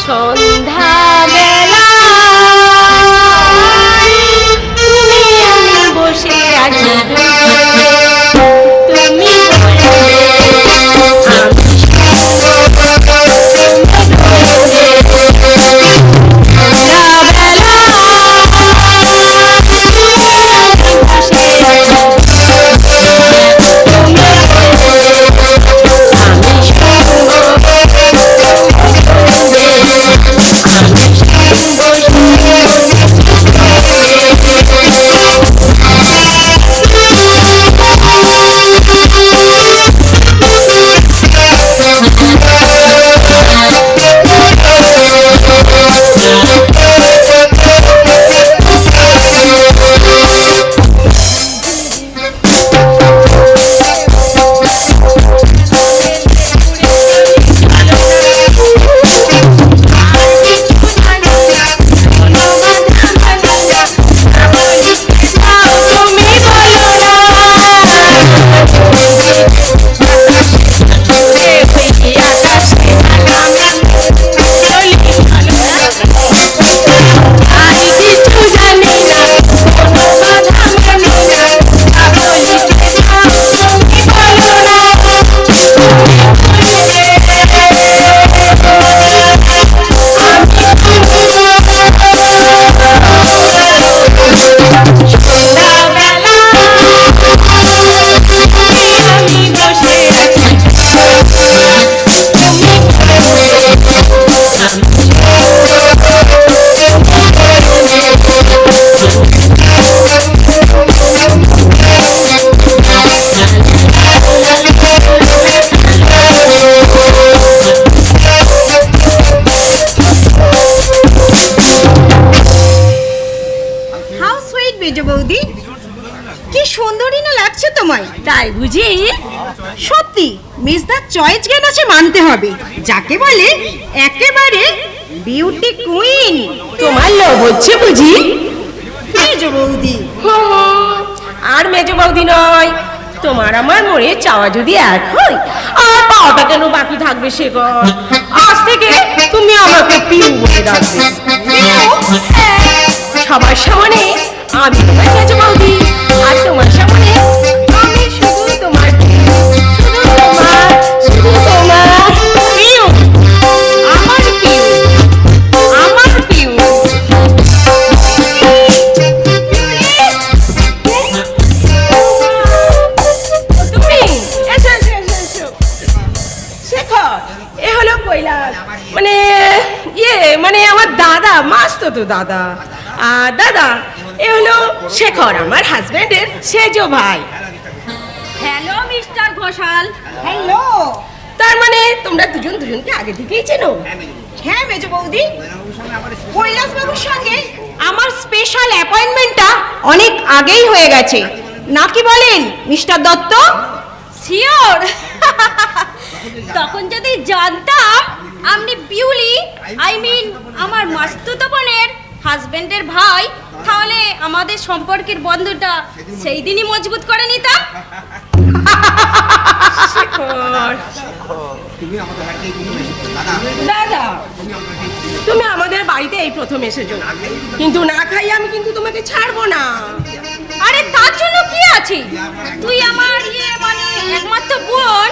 সন্ধ্যা বেলা তুমি আমি বসে আছি তুমি তাই বুঝি? সত্যি মিসদার চয়েস জ্ঞান আছে মানতে হবে, যাকে বলে একেবারে বিউটি কুইন। তোমার লোভ হচ্ছে বুঝি? মেজ বৌদি। আর মেজ বৌদি নয়, তোমার আমার মনে চাওয়া যদি এক হয় আর পাওয়াটা কেন বাকি থাকবে সে কর। আজ থেকে তুমি আমাকে পিউ বলে ডাকবে। সবার সামনে আমি তোমার মেজ বৌদি, আর তোমার সামনে আমি শুধু তোমার শুধু তোমার পিউ, আমার পিউ, আমার পিউ। তুমি এসো এসো এসো এসো। শেখর, এ হলো কৈলাস, মানে মানে আমার দাদা, মাসতুতো দাদা। আর দাদা, এ হলো শেখর, আমার হাজবেন্ডের সেজো ভাই। Hello mister Ghoshal. হ্যালো। তার মানে তোমরা দুজন দুজনকে আগে থেকেই চেনো? হ্যাঁ মেজ বৌদি, কৈলাস বাবুর সঙ্গে আমার স্পেশাল অ্যাপয়েন্টমেন্টটা অনেক আগেই হয়ে গেছে, নাকি বলেন মিস্টার দত্ত? শিওর। তখন যদি জানতাম আপনি পিউলি, আই মিন আমার মাসতুতো বোনের হাজবেন্ডের ভাই, তাহলে আমাদের সম্পর্কের বন্ধনটা সেই দিনই মজবুত করে নিতাম। দাদা, তুমি আমাদের বাড়িতে এই প্রথম এসেছো, কিন্তু না খাই আমি কিন্তু তোমাকে ছাড়বো না। আরে তার জন্য কি আছে, তুই আমার মানে একমাত্র বোন,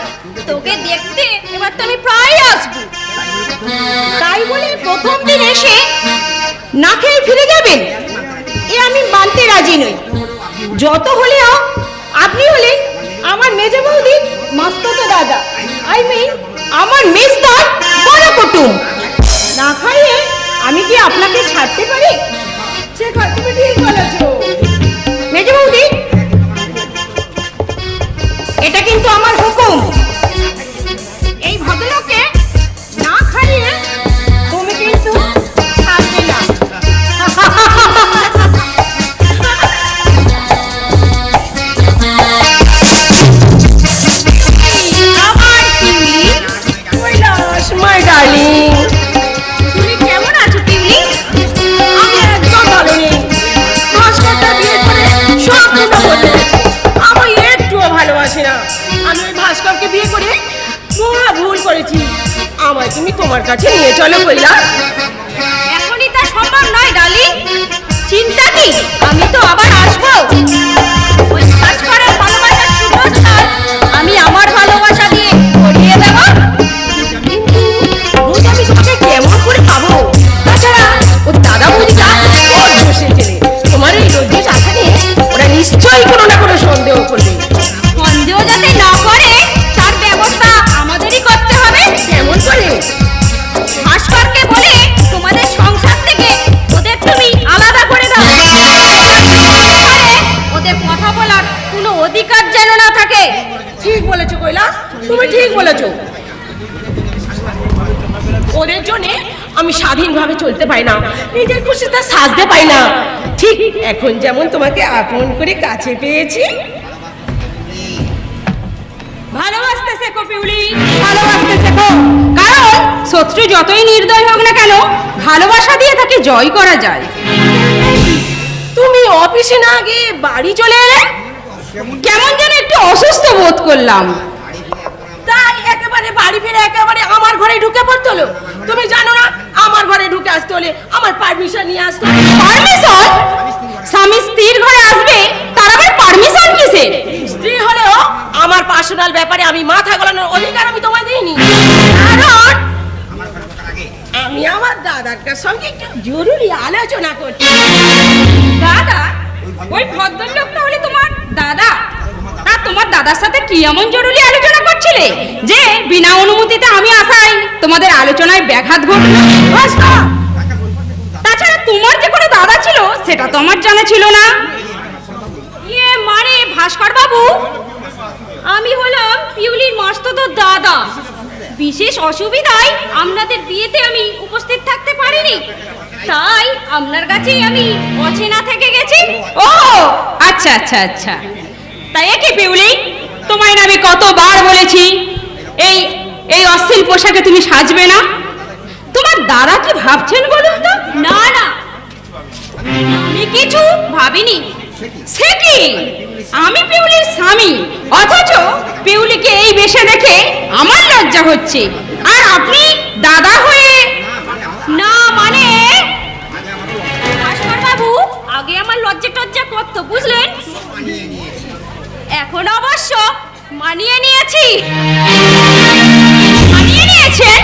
তোকে দেখতে এবার তো আমি প্রায় আসবো। তাই বলে প্রথম দিন এসে না খেয়ে ফিরে যাবেন, এ আমি মানতে রাজি নই। যত হলেও আপনি হলেন আমার মেজ বৌদির মাসতুতো দাদা, আই মিন আমার মেজদার বড় কুটুম। না খাইয়ে আমি কি আপনাকে ছাড়তে পারি? শেখর, তুমি ঠিক বলেছো। মেজ বৌদি, এটা কিন্তু আমার হুকুম। এই ভদ্রলোককে না খাইয়ে তুমি কিন্তু থাকবে না। মাই ডার্লিং, তুমি কেমন আছো পিউলি? আমি একদম ভালো নেই। ভাস্করটা বিয়ে করে সব কথা বলে আমি একটুও ভালোবাসি না। আমি ওই ভাস্করকে বিয়ে করে মহা ভুল করেছি, আমায় তুমি তোমার কাছে নিয়ে চলো কৈলাস। এখনই তা সম্ভব নয় ডার্লিং। চিন্তা কি, আমি তো আবার আসবো। ওই ভাস্করের ভালোবাসার সুযোগটা আমি আমার ভালোবাসা দিয়ে করিয়ে দেবো। কিন্তু রোজ আমি তোমাকে কেমন করে পাবো? তাছাড়া ও দাদা বৌদিটা ওর দোষে ছেলে, তোমার এই লজ্জা আশা নিয়ে ওরা নিশ্চয়ই কোনো না কোনো সন্দেহ করবে। সন্দেহ যাতে না করে তার ব্যবস্থা আমাদেরই করতে হবে। কেমন করে? ভাস্করকে বলে তোমাদের সংসার থেকে ওদের তুমি আলাদা করে দাও। ওদের কথা বলার কোনো অধিকার যেন না থাকে। ঠিক বলেছো কৈলাস, তুমি ঠিক বলেছো। ওদের জন্যে আমি স্বাধীনভাবে চলতে পারি না, নিজের খুশিতে সাজতে পারি না। ঠিক এখন যেমন তোমাকে আপন করে কাছে পেয়েছি। ভালোবাসতে শেখো পিউলি, ভালোবাসতে শেখো। কারণ শত্রু যতই নির্দয় হোক না কেন, ভালোবাসা দিয়ে তাকে জয় করা যায়। তুমি অফিসে না গিয়ে বাড়ি চলে এলে? কেমন যেন একটু অসুস্থ বোধ করলাম। তাই একেবারে বাড়ি ফিরে একেবারে আমার ঘরে ঢুকে পড়তে হলো। তুমি জানো না আমার ঘরে ঢুকে আসতে হলে আমার পারমিশন নিয়ে আসতে হবে। পারমিশন? স্বামী স্ত্রীর ঘরে আসবে, তার আবার পারমিশন কিসের? স্ত্রী হলেও আমার পার্সোনাল ব্যাপারে আমি মাথা গলানোর অধিকার আমি তোমায় দিইনি। কারণ আমি আমার দাদার সঙ্গে একটু জরুরি আলোচনা করছি। দাদা? ওই ভদ্রলোকটা হলে তোমার দাদা? আর তোমার দাদার সাথে কি এমন জরুরি আলোচনা করছিলে যে বিনা অনুমতিতে আমি আসাই তোমাদের আলোচনায় ব্যাঘাত ঘটলো? তাছাড়া তোমার যে কোনো দাদা ছিল সেটা তো আমার জানা ছিল না। ইয়ে মানে ভাস্কর বাবু, আমি হলাম পিউলির মাস্তুতো দাদা। বিশেষ অসুবিধায় আপনাদের বিয়েতে আমি উপস্থিত থাকতে পারিনি, তাই আপনার কাছেই আমি অচেনা থেকে গেছি। ও আচ্ছা আচ্ছা আচ্ছা। তাই কি পিউলি, তোমায় না আমি কতবার বলেছি এই এই অশ্লীল পোশাকে তুমি সাজবে না। তোমার দাদা কি ভাবছেন বলুন তো? না না, আমি কিছু ভাবিনি। সে কি, আমি পিউলির স্বামী, অথচ পিউলিকে এই বেশে দেখে আমার লজ্জা হচ্ছে, আর আপনি দাদা হয়ে না মানে ভাস্কর বাবু আগে আমার লজ্জা টজ্জা করতো, বুঝলেন? এখন অবশ্য মানিয়ে নিয়েছি। মানিয়ে নিয়েছেন?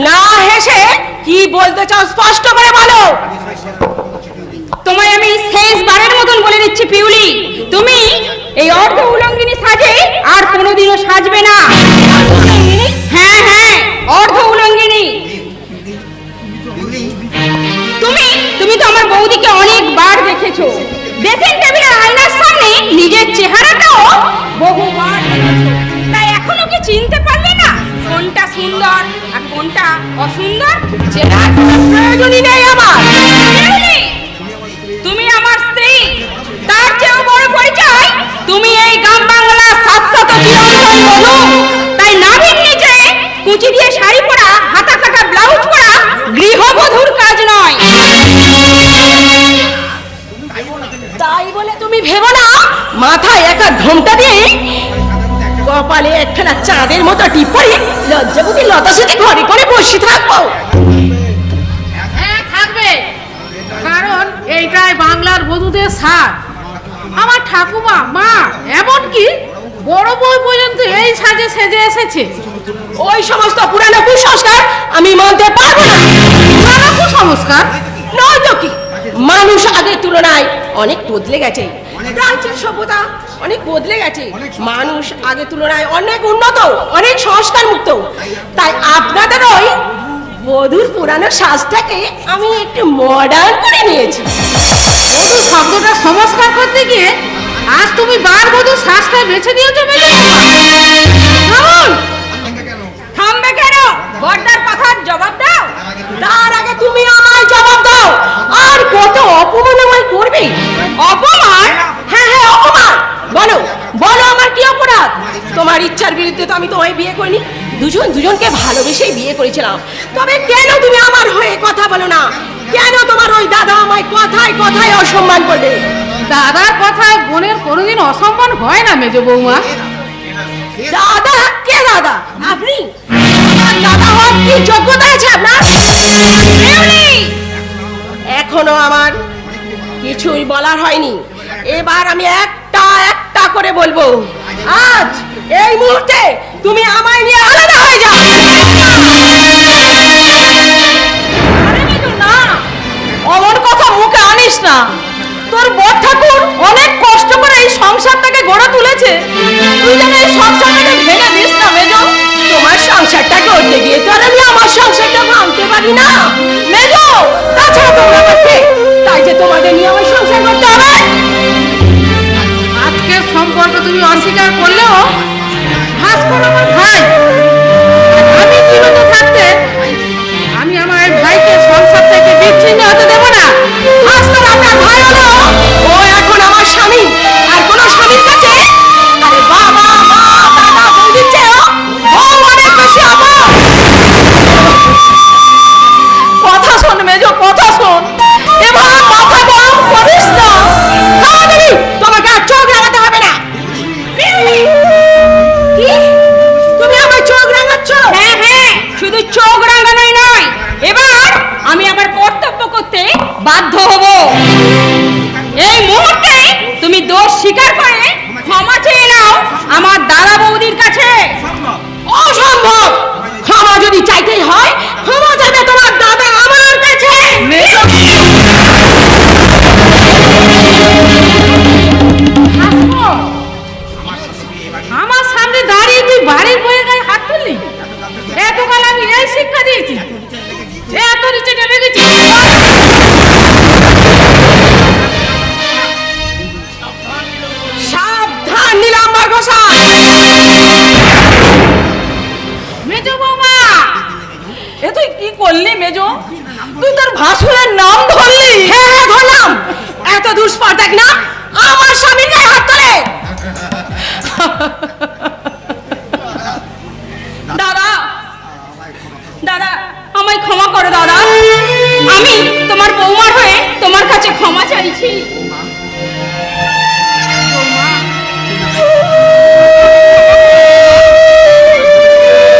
না হেসে কি বলতে চাও স্পষ্ট করে বলো। তোমায় আমি শেষবারের মতন বলে দিচ্ছি পিউলি, তুমি এই অর্ধ উলঙ্গিনী সাজে আর কোনোদিনও সাজবে না। হ্যাঁ হ্যাঁ, অর্ধ উলঙ্গিনী। তুমি তুমি তো আমার বৌদিকে অনেকবার দেখেছো, ড্রেসিং টেবিলের আয়নার সামনে নিজের চেহারাটাও বহুবার দেখেছো। তাই এখনো কি চিনতে পারলে না কোনটা সুন্দর আর কোনটা অসুন্দর? চেনার কোনো প্রয়োজনই নেই আমার। পিউলি, তুমি আমার স্ত্রী, তার চেয়েও বড় পরিচয় তুমি এই গ্রাম বাংলার শাশ্বত চিরন্তন বধূ। তাই নাভির নিচে কুচি দিয়ে শাড়ি পরা, হাতা কাটা ব্লাউজ পরা গৃহবধূর কাজ নয়। তাই বলে তুমি ভেবো না মাথায় একা ঘোমটা দিয়ে কপালে একখানা চাঁদের মতো টিপ পরে লজ্জাবতী লতা সাথে ঘরে ঘরে বসে থাকবো। হ্যাঁ থাকবে, কারণ এইটাই বাংলার বধূদের সাজ। আমার ঠাকুমা, মা, এমনকি বড় বউ পর্যন্ত এই সাজে সেজে এসেছে। ওই সমস্ত পুরানো কুসংস্কার আমি মানতে পারবো না। পুরানো কুসংস্কার নয় তো কি, মানুষ আগের তুলনায় অনেক বদলে গেছে। প্রাচীন সভ্যতা অনেক বদলে গেছে, মানুষ আগের তুলনায় অনেক উন্নত, অনেক সংস্কার মুক্ত। তাই আপনাদের ওই বধূর পুরানো সাজটাকে আমি একটু মডার্ন করে নিয়েছি। এই শব্দটা সংস্কার করতে গিয়ে আজ তুমি বার বধূ সাজটা বেছে দিয়েছো। থামুন। থামবে কেন? বড়দার কথার জবাব দাও। তার আগে তুমি আমায় জবাব দাও, আর কত অপমান আমায় করবে? অপমান? হ্যাঁ হ্যাঁ অপমান। বলো বলো আমার কি অপরাধ? তোমার ইচ্ছার বিরুদ্ধে তো আমি তোমায় বিয়ে করিনি, দুজনকে ভালোবেসেই বিয়ে করেছিলাম। তবে কেন তুমি আমার হয়ে কথা বলো না? কেন তোমার ওই দাদা আমায় কথায় কথায় অসম্মান করবে? দাদার কথায় বোনের কোনোদিন অসম্মান হয় না মেজ বৌমা। দাদা কে দাদা? আপনি আমার দাদা হওয়ার কি যোগ্যতা আছে আপনার? বিউলি, এখনো আমার কিছুই বলার হয়নি, এবার আমি একটা একটা করে বলবো। আজ এই মুহূর্তে তুমি আমায় নিয়ে আলাদা হয়ে যাও। আরে মেজো না, অমন কথা মুখে আনিস না। তোর বর ঠাকুর অনেক কষ্ট করে এই সংসারটাকে গড়ে তুলেছে, তুই যেন এই সংসারটাকে ভেঙে দিস না মেজো। তোমার সংসারটা করতে গিয়ে তো আর আমি আমার সংসারটা ভাঙতে পারি না মেজো। তাছাড়া তোমরা করতে, তাই যে তোমাদের নিয়ে আমার সংসার করতে হবে। আজকের সম্পর্ক তুমি অস্বীকার করলেও ভাস্কর আমার ভাই। আমি জীবিত থাকতে আমি আমার এই ভাইকে সংসার থেকে বিচ্ছিন্ন হতে দেবো না। ভাস্কর আপনার ভাই হলো, ও এখন আমার স্বামী, আর কোন স্বামীর কাছে আরে বাবা মা দাদা বৌদির চেয়েও ও অনেক বেশি আপন। কথা শোন মেজো, কথা শোন, এভাবে মাথা গরম করিস না। কামাদেবী, তোমাকে আর চোখ রাঙাতে হবে না। কি? তুমি আমার চোখ রাঙাচ্ছ? হ্যাঁ হ্যাঁ, শুধু চোখ রাঙানোই নয়, এবার আমি আমার কর্তব্য করতে বাধ্য হব। এই মুহূর্তে তুমি দোষ স্বীকার করে ক্ষমা চেয়ে নাও আমার দাদা বৌদির কাছে। অসম্ভব। ক্ষমা যদি চাইতেই হয়, ক্ষমা চাইবে তোমার দাদা আমার কাছে। ভাস্কর, আমার সামনে দাঁড়িয়ে তুই বাড়ির বইয়ের গায়ে হাত তুললি? এতকাল আমি এই শিক্ষা দিয়েছি, এত নিচে নেমে গেছি। সাবধান নীলাম্বর গোসাই। মেজো বৌমা, এ তুই কি করলি মেজো? তুই তোর ভাসুরের নাম ধরলি? হ্যাঁ হ্যাঁ ধরলাম। এত দুষ্পার দেখ না, আমার স্বামীর গায়ে হাত তোলে। দাদা, দাদা আমায় ক্ষমা করো দাদা, আমি তোমার বৌমার হয়ে তোমার কাছে ক্ষমা চাইছি।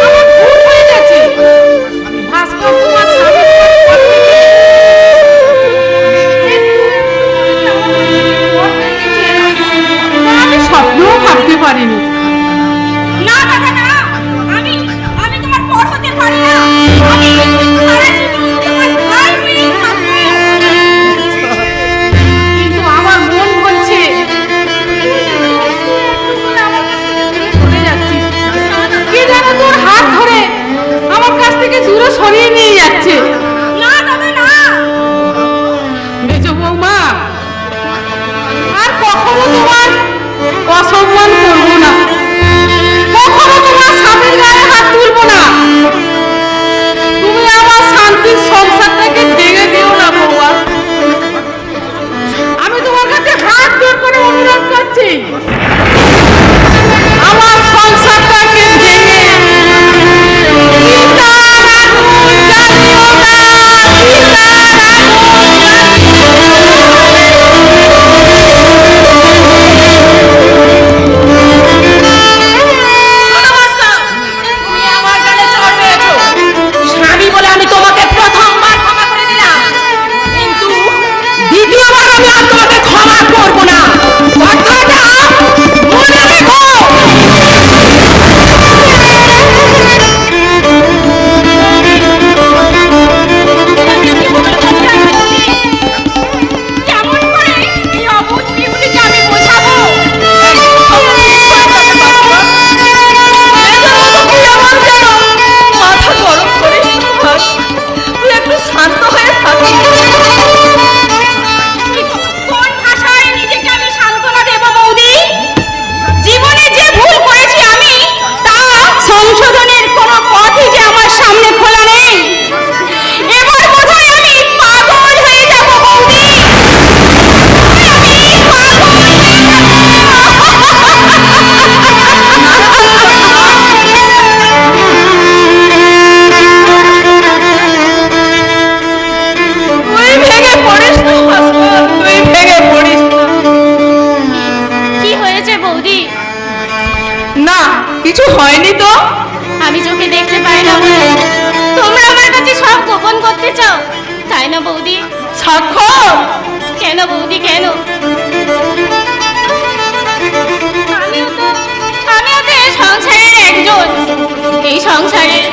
আমার ভুল হয়ে গেছে। ভাস্কর তোমার স্বামীর পর থেকে আমি স্বপ্নও ভাবতে পারিনি। না দাদা না, আমি আমি তোমার পর হতে পারি না। আমি সারা জীবন তোমার ভাই হয়েই থাকবো। কিন্তু আমার মন বলছে আমার কাছ থেকে দূরে সরে যাচ্ছিস। কে যেন তোর হাত ধরে আমার কাছ থেকে দূরে সরিয়ে নিয়ে যাচ্ছে। না দাদা না, মেজো বৌমা, আর কখনো তোমার অসম্মান করবো না, কখনো তোমার স্বামীর গায়ে হাত তুলবো না। তুমি আমার শান্তির সংসারটাকে ভেঙে দিও না বৌমা। আমি তোমার কাছে হাত জোর করে অনুরোধ করছি, আমার সংসারটাকে ভেঙে পিতার আগুন জ্বালিও না, পিতার আগুন তুমি আমার গালে চড় মেরেছো। স্বামী বলে আমি তোমাকে প্রথমবার ক্ষমা করে দিলাম, কিন্তু দ্বিতীয়বার আমি আর তোমাকে ক্ষমা করব না। কথাটা মনে রেখো। কেমন করে এই অবুঝ বিউলিকে আমি বোঝাবো? মাথা গরম করিস না ভাই, তুই একটু শান্ত হয়ে থাকিস। কোন ভাষায় নিজেকে আমি সান্ত্বনা দেব বৌদি? জীবনে যে ভুল করেছি আমি, তা সংশোধনের কোনো পথই যে আমার সামনে খোলা নেই। এবার বোধহয় আমি পাগল হয়ে যাব বৌদি। আমি পাগল হয়ে যাব। তুই ভেঙে পড়িস না ভাস্কর, তুই ভেঙে পড়িস না। কি হয়েছে বৌদি? না, কিছু হয়নি তো। আমি চোখে দেখতে পাই না বৌদি। তোমরা আমার কাছে সব গোপন করতে চাও, তাই না বৌদি? স্বাক্ষর, কেন বৌদি, কেন? আমিও তো এই সংসারের একজন। এই সংসারের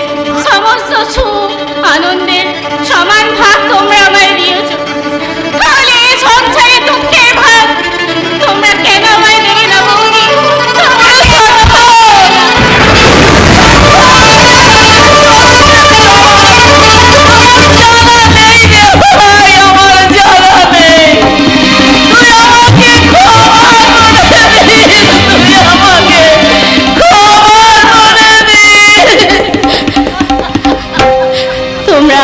সমস্ত সুখ আনন্দের সমান ভাগ তোমরা আমায় দিয়েছ। তাহলে এই সংসারে দুঃখের ভাগ তোমরা কেন আমায় দেবে না বৌদি? তোমরা কেন? তোমরা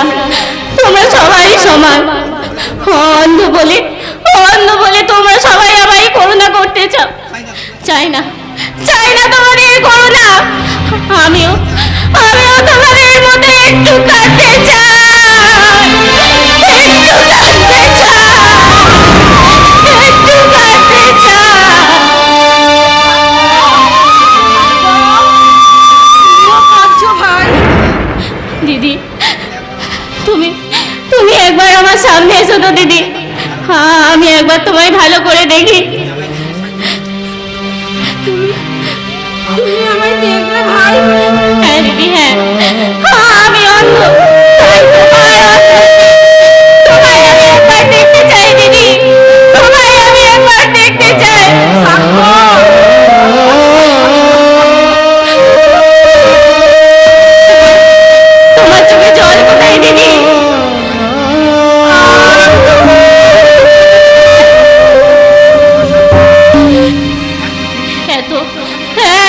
তোমরা সবাই সমান। অন্ধ বলে তোমরা সবাই আমায় করুণা করতে চাও। চাই না তোমাদের করুণা। আমিও তোমাদের মতো একটু কাটতে চাই, একটু কাটতে চাই। কাঁদছো ভাই? দিদি, তুমি একবার আমার সামনে এসো তো দিদি। আমি একবার তোমায় ভালো করে দেখি। তুমি আমায় দেখবে ভাই? হ্যাঁ দিদি, হ্যাঁ। আমি অন্ধ, তোমায় আমি একবার দেখতে চাই দিদি। তোমায় আমি একবার দেখতে চাই। তোমার চোখে জল কোথায় দিদি?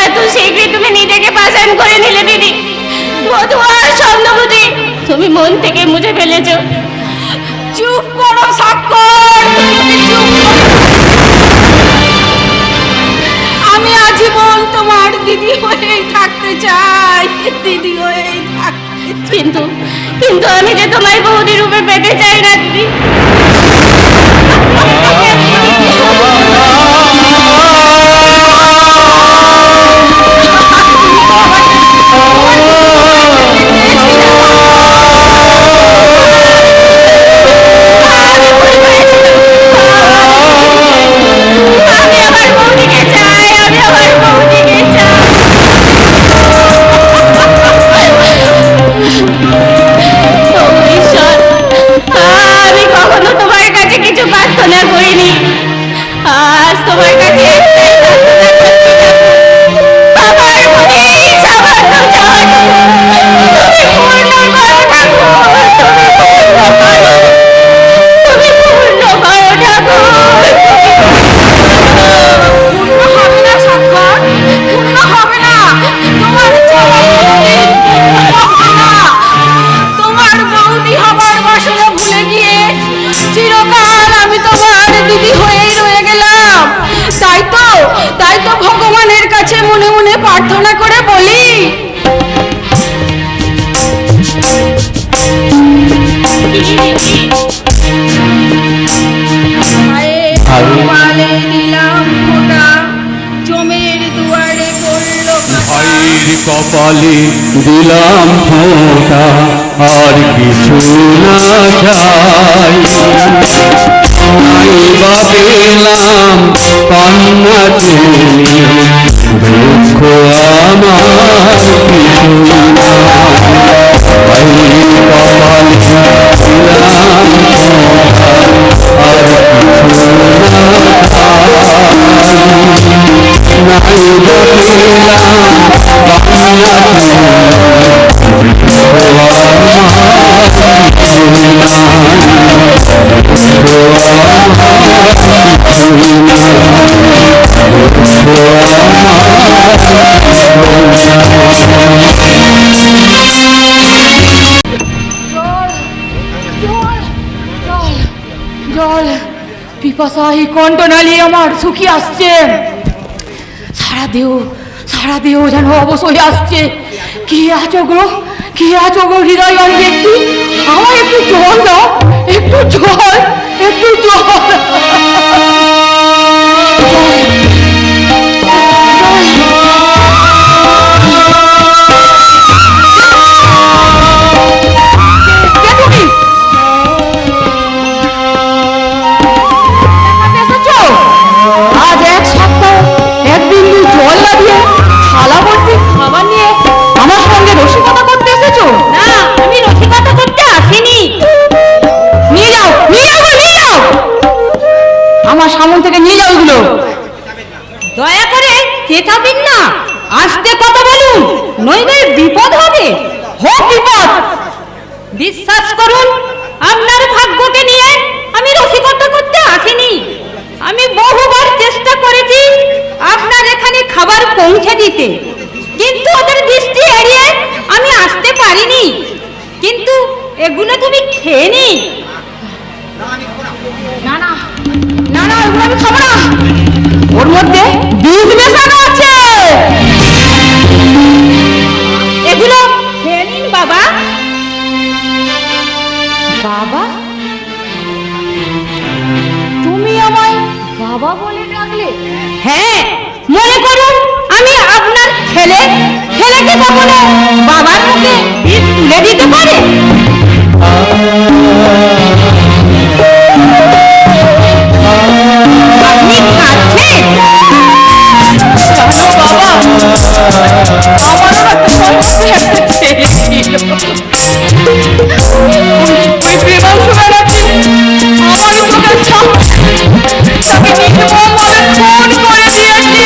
এত শীঘ্রই তুমি নিজেকে পাষাণ করে নিলে দিদি। মধু আর স্বপ্ন বুঝি তুমি মন থেকে মুছে ফেলেছো। চুপ করো স্বাক্ষর, তুমি চুপ করো। আমি আজীবন তোমার দিদি হয়েই থাকতে চাই, দিদি হয়েই থাকতে চাই। কিন্তু আমি যে তোমায় বৌদি রূপে পেতে চাই না দিদি। আমি আমার বৌদিকে চাই, আমি আমার বৌদিকে চাই। ও ঈশ্বর, আমি কখনো তোমার কাছে কিছু প্রার্থনা করিনি। আজ তোমার কাছে একটাই প্রার্থনা করছিলাম, আমার মনে এই সামান্য চাওয়াটুকু তুমি পূর্ণ করো ঠাকুর, তুমি পূর্ণ করো ঠাকুর। পূর্ণ হবে না স্বাক্ষর, পূর্ণ হবে না। তোমার চাওয়া কোনোদিন পূর্ণ হবে না। তোমার বৌদি হবার বাসনা ভুলে গিয়ে চিরকাল আমি তোমার দিদি হয়েই রয়ে গেলাম। তাই তো ভগবানের কাছে মনে মনে প্রার্থনা করে বলি, কপালে দিলাম ফোঁটা, জমের দুয়ারে কপালে দিলাম ফোঁটা, আর কিছু না চাই। নাই বা পেলাম কান্না ছেড়ে, দুঃখ আমার কিছুই নাই। কপালে দিলাম ফোঁটা, আর কিছু না চাই। জল, পিপাসায় কণ্ঠনালী আমার শুকিয়ে আসছে। সারা দেহ যেন অবশ্যই আসছে। কি আছো গো হৃদয়বান ব্যক্তি, আমার একটু জল দাও, একটু জল। দয়া করে চেঁচাবেন না, আস্তে কথা বলুন, নইলে বিপদ হবে। হোক বিপদ, বিশ্বাস করুন আপনার ভাগ্যকে নিয়ে আমি রসিকতা করতে আসিনি। আমি বহুবার চেষ্টা করেছি আপনার এখানে খাবার পৌঁছে দিতে, কিন্তু ওদের দৃষ্টি এড়িয়ে আমি আসতে পারিনি। কিন্তু এগুলো তুমি খেয়ে নি। না না না না, ওগুলো আমি খাবো না, ওর মধ্যে বিষ মেশানো আছে। এগুলো খেয়ে নিন বাবা। বাবা, তুমি আমায় বাবা বলে ডাকলে? হ্যাঁ, মনে করুন আমি আপনার ছেলে। ছেলেকে কখনো বাবার মুখে বিষ তুলে দিতে পারে? আপনি কাঁদছেন? বাবা, আমার একটা সম্পত্তি একটা ছেলে ছিল। ওই প্রেমাংশ বেড়াতে আমার বুকের সামনে তাকে নির্মম ভাবে খুন করে দিয়েছে,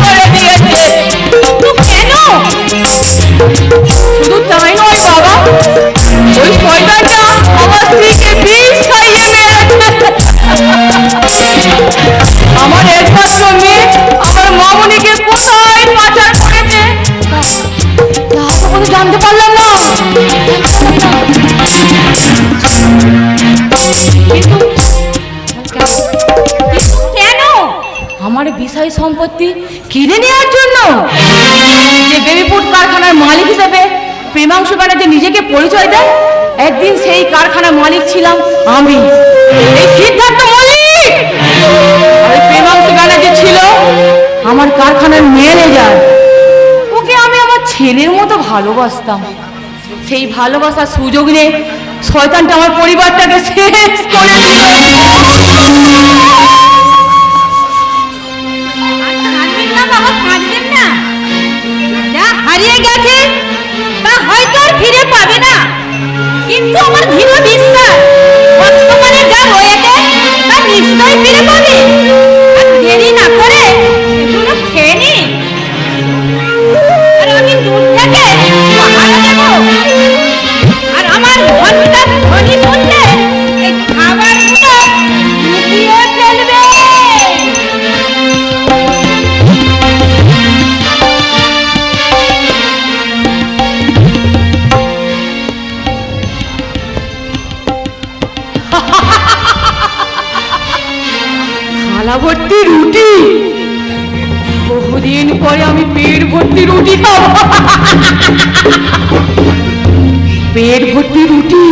করে দিয়েছে। তো কেন? শুধু তাই নয় বাবা, ওই শয়তানটা আমার স্ত্রীকে বিষ খাইয়ে মেরেছে। আমার একমাত্র মেয়ে আমার মামুনিকে কোথায় পাচার করেছে তা তো কোনো জানতে পারলাম না। কেন? আমার বিষয় সম্পত্তি কিনে নেওয়ার জন্য। যে বেবি ফুড কারখানার মালিক হিসেবে প্রেমাংশু ব্যানার্জি নিজেকে পরিচয় দেয়, একদিন সেই কারখানার মালিক ছিলাম আমি, এই সিদ্ধার্থ মল্লিক। আর প্রেমাংশু ব্যানার্জি ছিল আমার কারখানার ম্যানেজার। ওকে আমি আমার ছেলের মতো ভালোবাসতাম। সেই ভালোবাসার সুযোগ নিয়ে শয়তানটা আমার পরিবারটাকে শেষ করে দিল। কাঁদবেন না বাবা, কাঁদবেন না। যা হারিয়ে গেছে তা হয়তো আর ফিরে পাবে না, কিন্তু আমার দৃঢ় বিশ্বাস বর্তমানে যা রয়েছে তা নিশ্চয়ই ফিরে পাবে। আর দেরি না করে এগুলো খেয়ে নি, আর আমি দূর থেকে পাহারা দেব। আর আমার ঘন্টা ধ্বনি শুনলে এই খাবারগুলো লুকিয়ে ফেলবে। থালা ভর্তি রুটি, বহুদিন পরে আমি পেট ভর্তি রুটি খাবো। পেট ভর্তি রুটি,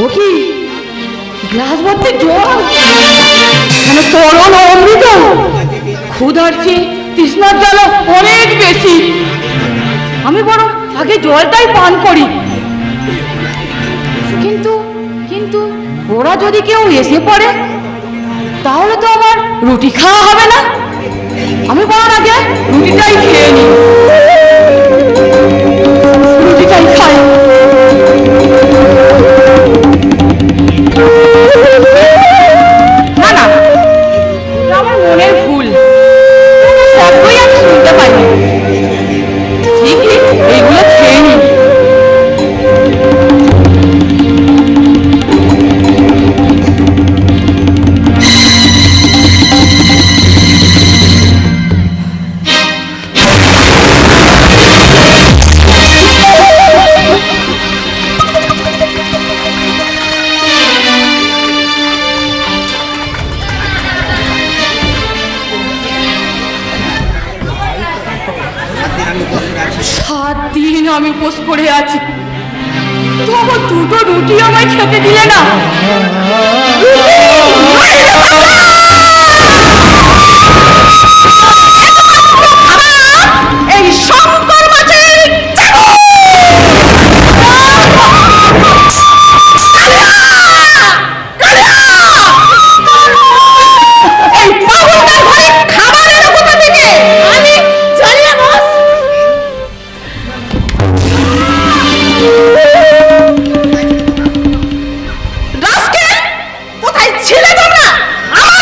ও কি গ্লাস ভর্তি জল, মানে তরল অমৃত। ক্ষুধার চেয়ে তৃষ্ণার জল অনেক বেশি। আমি বরং আগে জলটাই পান করি। কিন্তু কিন্তু ওরা যদি কেউ এসে পড়ে তাহলে তো আমার রুটি খাওয়া হবে না। আমি বরং আগে রুটিটাই খেয়ে নিই, রুটিটাই খাই। না না, এটা আমার মনের ভুল, শব্দই আমি শুনতে পাইনি। ঠিকই এইগুলো খেয়ে নিই। আমি উপোস করে আছি, তবু দুটো রুটি আমায় খেতে দিলে না। এই শঙ্কর মাছের ছেলে তোমরা আমার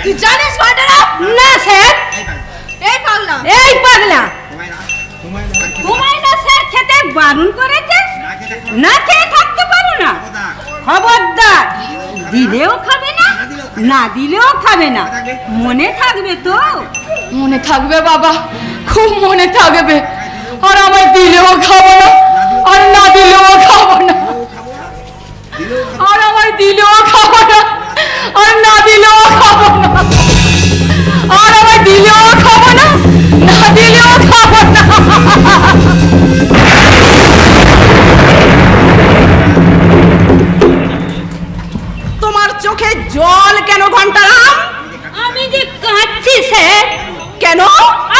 তুই জানিস ঘটনা? না স্যার। এই পাগলা, এই পাগলা, তোমায় না স্যার খেতে বারণ করেছে? না খেয়ে থাকতে পারো না? খবরদার, দিলেও খাবে না, না দিলেও খাবে না। মনে থাকবে তো? মনে থাকবে বাবা, খুব মনে থাকবে। আর আমার দিলেও খাবো না, আর না দিলেও খাবো না। আর আমার দিলেও খাবো না, আর না দিলেও খাবো না। আর আমার দিলেও খাবো না, না দিলেও খাবো না। তোমার চোখে জল কেন ঘন্টারাম? আমি যে কাঁদছি স্যার। কেন?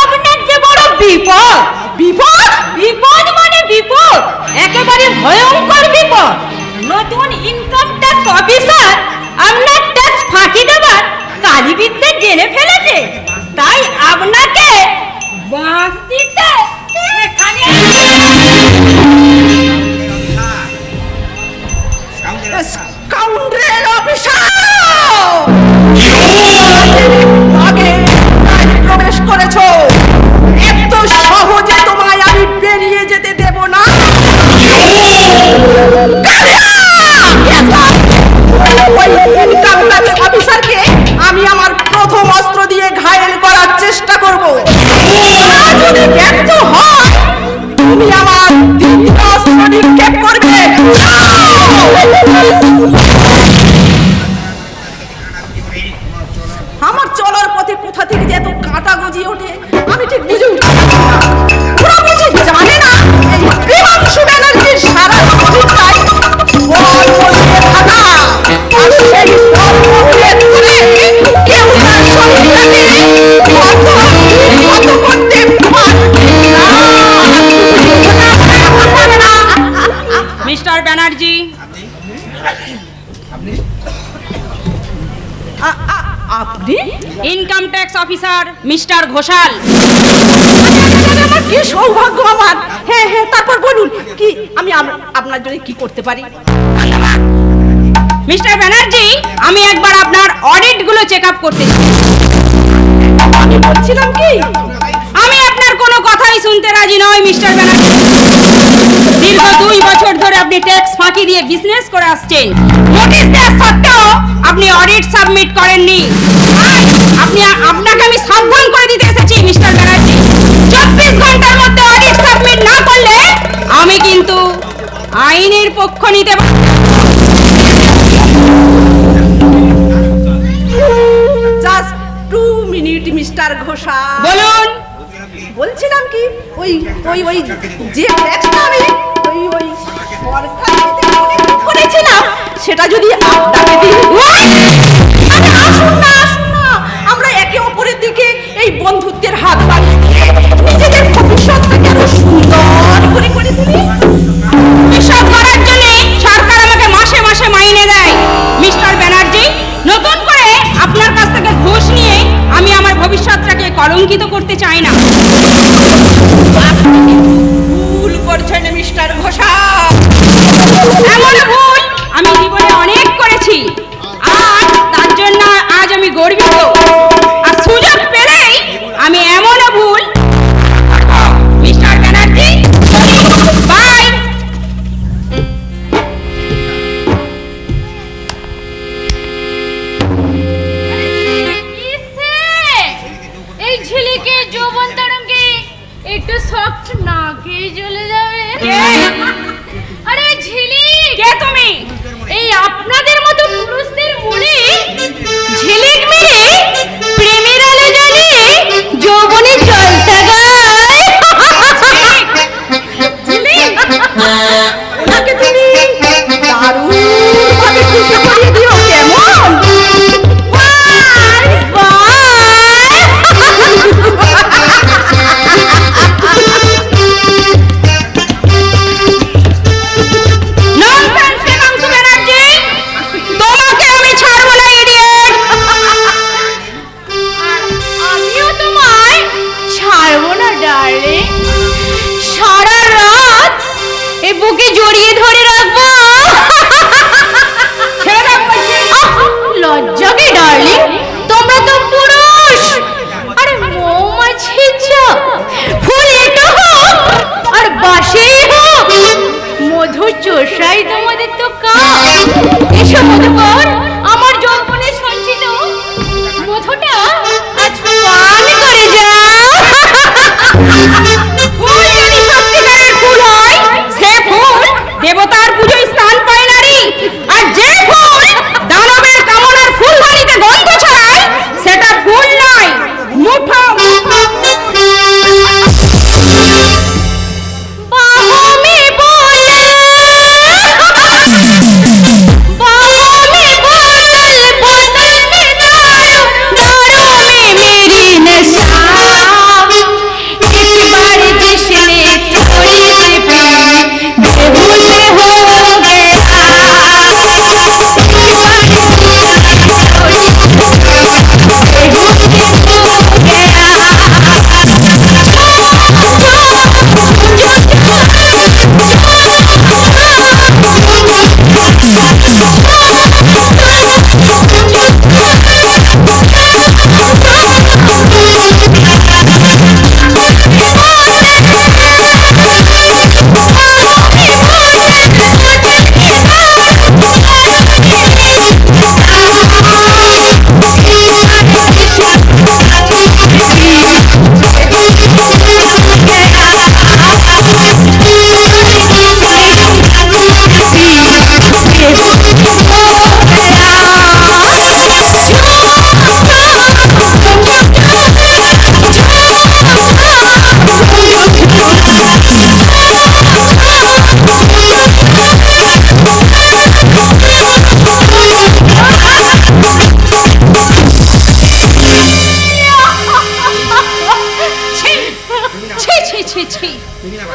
আপনার যে বড় বিপদ। বিপদ? বিপদ মানে বিপদ, একেবারে ভয়ঙ্কর বিপদ। নতুন ইনকাম ট্যাক্স অফিসার আপনার ট্যাক্স ফাঁকি দেবার কালিবিদ্যে জেনে ফেলেছে। তাই আপনাকে বাঁশ দিতে এখানে স্কাউন্ড্রেল অফিসার! আগে প্রবেশ করেছো, এত সহজে তোমায় আমি বেরিয়ে যেতে দেব না। ওই ইনকাম ট্যাক্স অফিসারকে আমি আমার প্রথম অস্ত্র দিয়ে ঘায়েল করার চেষ্টা করব। যদি ব্যর্থ হয়, তুমি আমার দ্বিতীয় অস্ত্র নিক্ষেপ করবে। আমার চলার পথে কোথা থেকে যে এত কাঁটা গজিয়ে ওঠে আমি ঠিক বুঝে উঠি না। ওরা বুঝি জানে না এই প্রিয়াংশু ব্যানার্জির সারা জীবনটাই বল বলতে থাকা। আর সেই বল ভেদ করে কেউ তার শক্তিটাকে ক্ষত করতে পারবে না। মিস্টার ব্যানার্জি, আপনি? Income tax officer mister Ghoshal. আমার কি সৌভাগ্য আমার। হ্যাঁ হ্যাঁ, তারপর বলুন কি আমি আপনার জন্য কি করতে পারি? মিস্টার ব্যানার্জি, আমি একবার আপনার অডিট গুলো চেক আপ করতে চাই। আমি বলছিলাম কি, আমি আপনার কোনো কথাই শুনতে রাজি নই মিস্টার ব্যানার্জি। দীর্ঘ 2 বছর ধরে আপনি ট্যাক্স ফাঁকি দিয়ে বিজনেস করে আসছেন। নোটিশ দেওয়া সত্ত্বেও আপনি অডিট সাবমিট করেননি। আপনাকে আমি সাবধান করে দিতে এসেছি মিস্টার ব্যানার্জি, 24 ঘন্টার মধ্যে অডিট সাবমিট না করলে আমি কিন্তু আইনের পক্ষ নিতে জাস্ট 2 মিনিট মিস্টার ঘোষাল। বলুন। বলছিলাম কি, ওই ওই ওই যে ট্যাক্সটা আমি ওই ওই সরকার থেকে করেছিলাম সেটা যদি আপনাকে দিই। আরে আসুন না, আসুন না, আমরা একে অপরের দিকে এই বন্ধুত্বের হাত বাড়িয়ে দিয়ে নিজেদের ভবিষ্যৎটাকে আরো সুন্দর করে করে তুলি। এসব করার জন্য সরকার আমাকে মাসে মাসে মাইনে দেয় মিস্টার ব্যানার্জি। নতুন করে আপনার কাছ থেকে ঘুষ নিয়ে আমি আমার ভবিষ্যৎটাকে কলঙ্কিত করতে চাই না। ভুল করছেন মিস্টার ঘোষাল। এমন ভুল আমি জীবনে অনেক করেছি, আর তার জন্য আজ আমি গর্বিত। আর সুযোগ পেলেই আমি এমন ভুল মিস্টার ব্যানার্জি, বাই। এই ঝিলিকে যৌবন তরঙ্গে একটু সফট না খেয়ে চলে যাবে। আরে ঝিলিক, কে তুমি? এই আপনাদের মতো পুরুষদের মনে ঝিলিক মেরে প্রেমের আলো জ্বলে যৌবনের জলসা গায়। ঝিলিক, ওনাকে তুমি দারুণ ভাবে খুশি করিয়ে দিও কেমন? Bye bye. মধুকর, আমার যৌবনে সঞ্চিত মধুটা আজ পান করে যা। ফুল যদি সত্যিকারের ফুল হয়, সে ফুল দেবতার পুজোয় স্থান পায় নারী। আর যে ফুল দানবের কামনার ফুলদানিতে গন্ধ ছড়ায়, সেটা ফুল নয়, মুঠো। बाहों में बोला, बाहों में बोतल, बोतल में दारू, दारू में मेरी नशा। एक बार जिसने थोड़ी सी पी, बेहोश हो गया।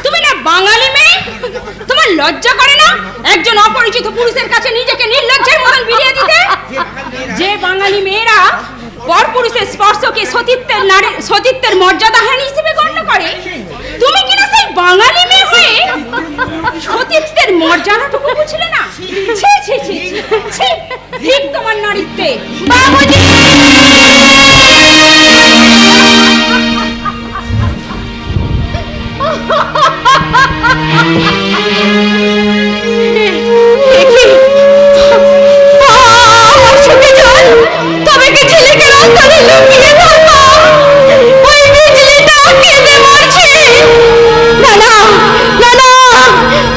তুমি না বাঙালি মেয়ে, তোমার লজ্জা করে না একজন অপরিচিত পুরুষের কাছে নিজেকে নির্লজ্জের মতন বিলিয়ে দিতে? যে বাঙালি মেয়েরা পরপুরুষের স্পর্শকে সতীত্বের মর্যাদাহানি হিসেবে গণ্য করে, তুমি কিনা সেই বাঙালি মেয়ে হয়ে সতীত্বের মর্যাদাটুকু বুঝলে না? ছি ছি ছি ছি, ঠিক তোমার নারীত্বে। বাবুজি, তবে কি ছেলেকে রাস্তায় লুকিয়ে থাকো? ওই বিজলিটা কেঁদে মরছে। না না না না,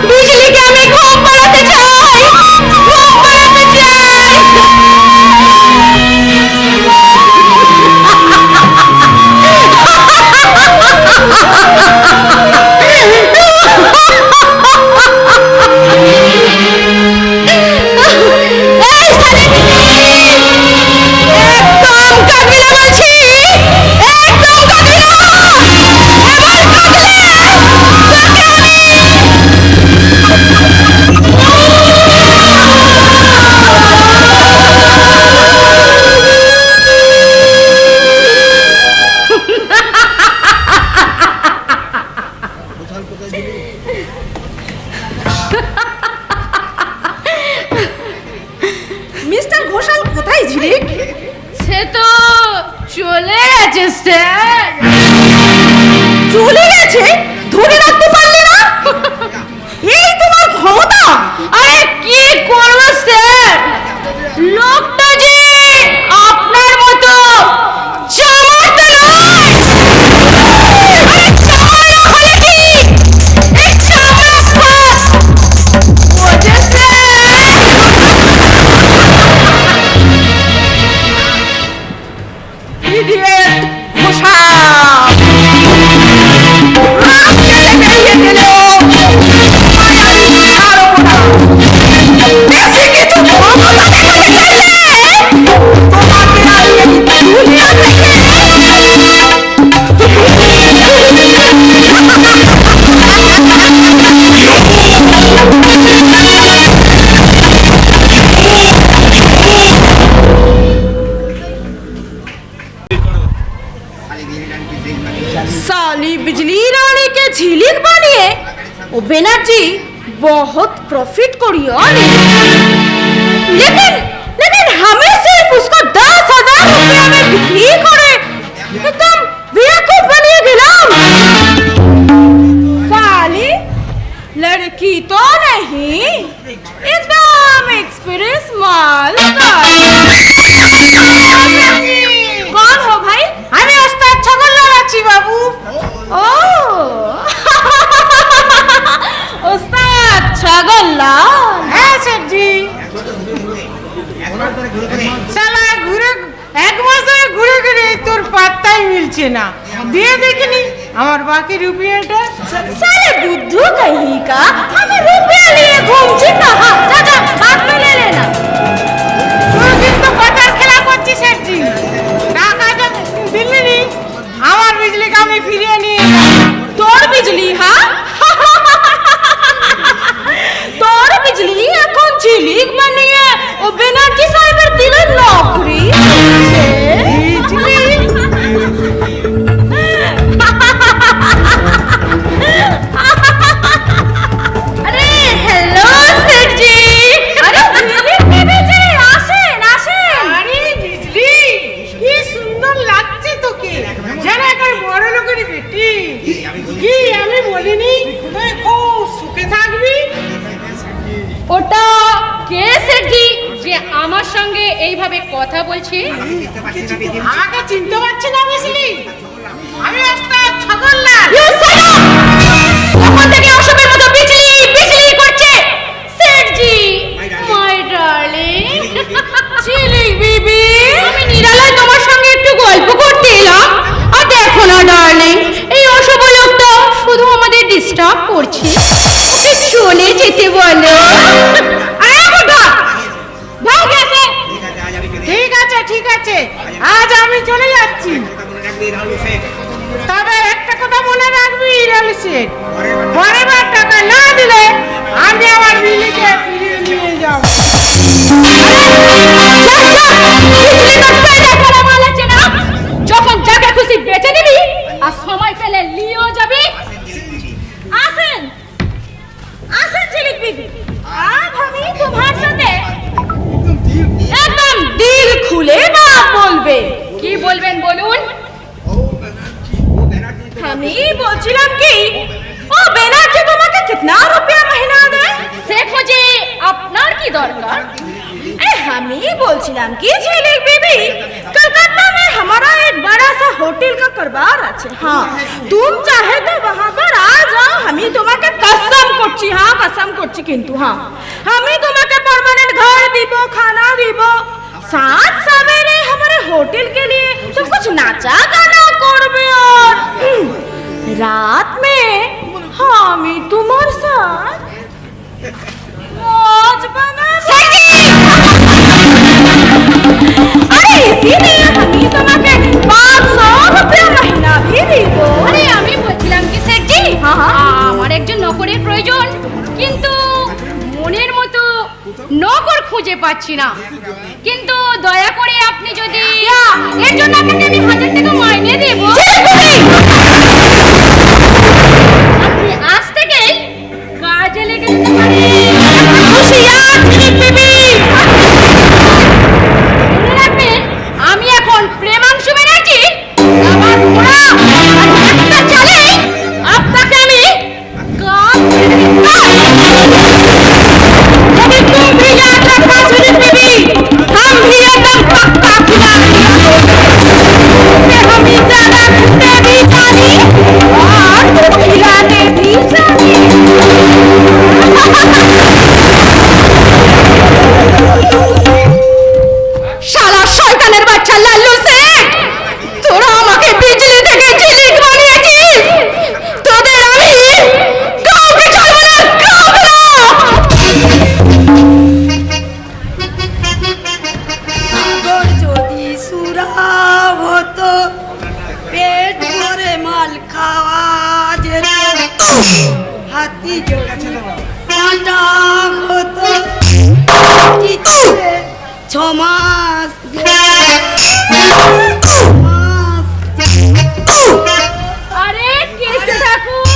বিজলিকে আমি ঘুম পাড়াতে চাই, ঘুম পাড়াতে চাই। মিস্টার ঘোষাল কোথায় ঝিলিক? সে তো চলে গেছে স্যার। চলে গেছে? ধরে রাখতে পারলে না? এই তোমার ক্ষমতা? আরে কি করবো স্যার, লোকটা যে আপনার মতো চামার তো নয়। আরে চামার না হলে কি? এই চামার ফাঁস বোঝেছে? ইডিয়েট ঘোষাল। আজকে বেরিয়ে গেল মায়াবী সারোটা। বেশি কিছু ক্ষমতা দেখাতে চাইলে তোমাকে আর এই দুনিয়া থেকে साली बिजली रानी के झिलिक बनिए वो बनर्जी बहुत प्रॉफिट करियो लेकिन लेकिन हमें सिर्फ उसको 10,000 रुपया में बिक्री करे एकदम बेवकूफ बनिए गिलाम। साली लड़की तो नहीं, एकदम एक्सपीरियंस माल। শালা ঘুরে এক মাস ধরে ঘুরে ঘুরে তোর পাত্তাই মিলছে না। দিয়ে দেখিনি আমার বাকি রুপিয়াটা। साले बुद्धू कहीं का हमें रुपया लिए घूमছি कहाँ जा जा हाथ में ले लेना। তুই কিন্তু কথার খেলা করছিস সেটি। টাকাটা দিলি নি আমার বিজলিকে আমি ফিরিয়ে নিয়ে তোর বিজলি হ্যাঁ তোর বিজলি এখন ঝিলিক বানিয়ে ও বেনারজি সাহেবের দিলে নকরি আরে হ্যালো সেঠজি। আরে বিজলি যে আসেন আসেন। আরে বিজলি কি সুন্দর লাগছে তোকে, যেন এখন বড় লোকের বেটি। কি আমি বলিনি তুই খুব সুখে থাকবি? ওটা কে সেঠজি যে আমার সঙ্গে এইভাবে কথা বলছে? আমাকে চিনতে পারছি না বিজলি? আমি ওস্তাদ ছগনলাল। তখন থেকে অসমের মতো বিজলি বিজলি করছে। সেঠজি মাই ডার্লিং। ঝিলিক বিবি আমি নিরালায় তোমার সঙ্গে একটু গল্প করতে এলাম। আর দেখো না ডার্লিং, এই অশুভ লোকটা শুধু আমাদের ডিস্টার্ব করছে। ওকে চলে যেতে বলো। আরে বুড়া ভাগ গেছে। ঠিক আছে আজ আমি চলে যাচ্ছি। তবে একটা কথা মনে রাখবি ইরালি শেঠ, পরের বার টাকা না দিলে আমি আমার বিলিকে ফিরিয়ে নিয়ে যাব। যখন যাকে খুশি বেচে দিবি আর সময় পেলে লিও যাবি। আসেন আসেন ঝিলিক বিবি, আজ আমি তোমার সাথে একদম দিল খুলে বাত বলবে। কি বলবেন বলুন? আমি বলছিলাম কি ও বেনারজি তোমাকে कितना रुपया महीना दें? সে খোঁজে আপনার কি দরকার? अरे हम ही बोलছিলাম কি झिलिक बीबी, कलकत्ता में हमारा एक बड़ा सा होटल का कारोबार আছে। हाँ तुम चाहे तो वहाँ पर आ जाओ। আমি তোমাকে কসম করছি, हाँ কসম করছি, কিন্তু हाँ আমি তোমাকে परमानेंट घर দিব, खाना দিব, साथ सवेरे हमारे होटल के लिए तुम कुछ नाचा गाना করবে और रात में আমি তোমার साथ मौज बनाबো। अरे इसीलिए हम ही তোমাকে 500 रुपया महीना भी দিব। আরে আমি বলছিলাম কি সেঠজি, হ্যাঁ, হ্যাঁ। আমার একজন নকরের প্রয়োজন, কিন্তু মনের মতো নকর খুঁজে পাচ্ছি না। কিন্তু দয়া করে আপনি যদি এর জন্য আপনাকে আমি 1000 টাকা মাইনে দেব। আপনি আজ থেকেই কাজে লেগে যেতে পারেন। হুঁশিয়ার ঝিলিক বিবি। মনে রাখবেন, আমি এখন প্রেমাংশু ব্যানার্জি। আমার ঘোড়া আর একটা চালেই আপনাকে আমি কাজ করে দেব। अभी तुम भी याद रखना झिलिक बीबी, हम भी एकदम पक्का खिलाड़ी से हम ही ज्यादा घूमने भी जानी और खिलाने भी जानी। শালা শয়তানের বাচ্চা লাল্লু সেঠ, তোরা আমাকে বিজলি থেকে ঝিলিক বানিয়েছিস। তোদের আমি কাউকে ছাড়বো না, কাউকে না। সাগর যদি সুরা হতো, পেট ভরে মাল খাওয়া যেত, হাতি যদি কাঁটা হতো, চিচিরে 6 মাস আরে কেসে থাকুন।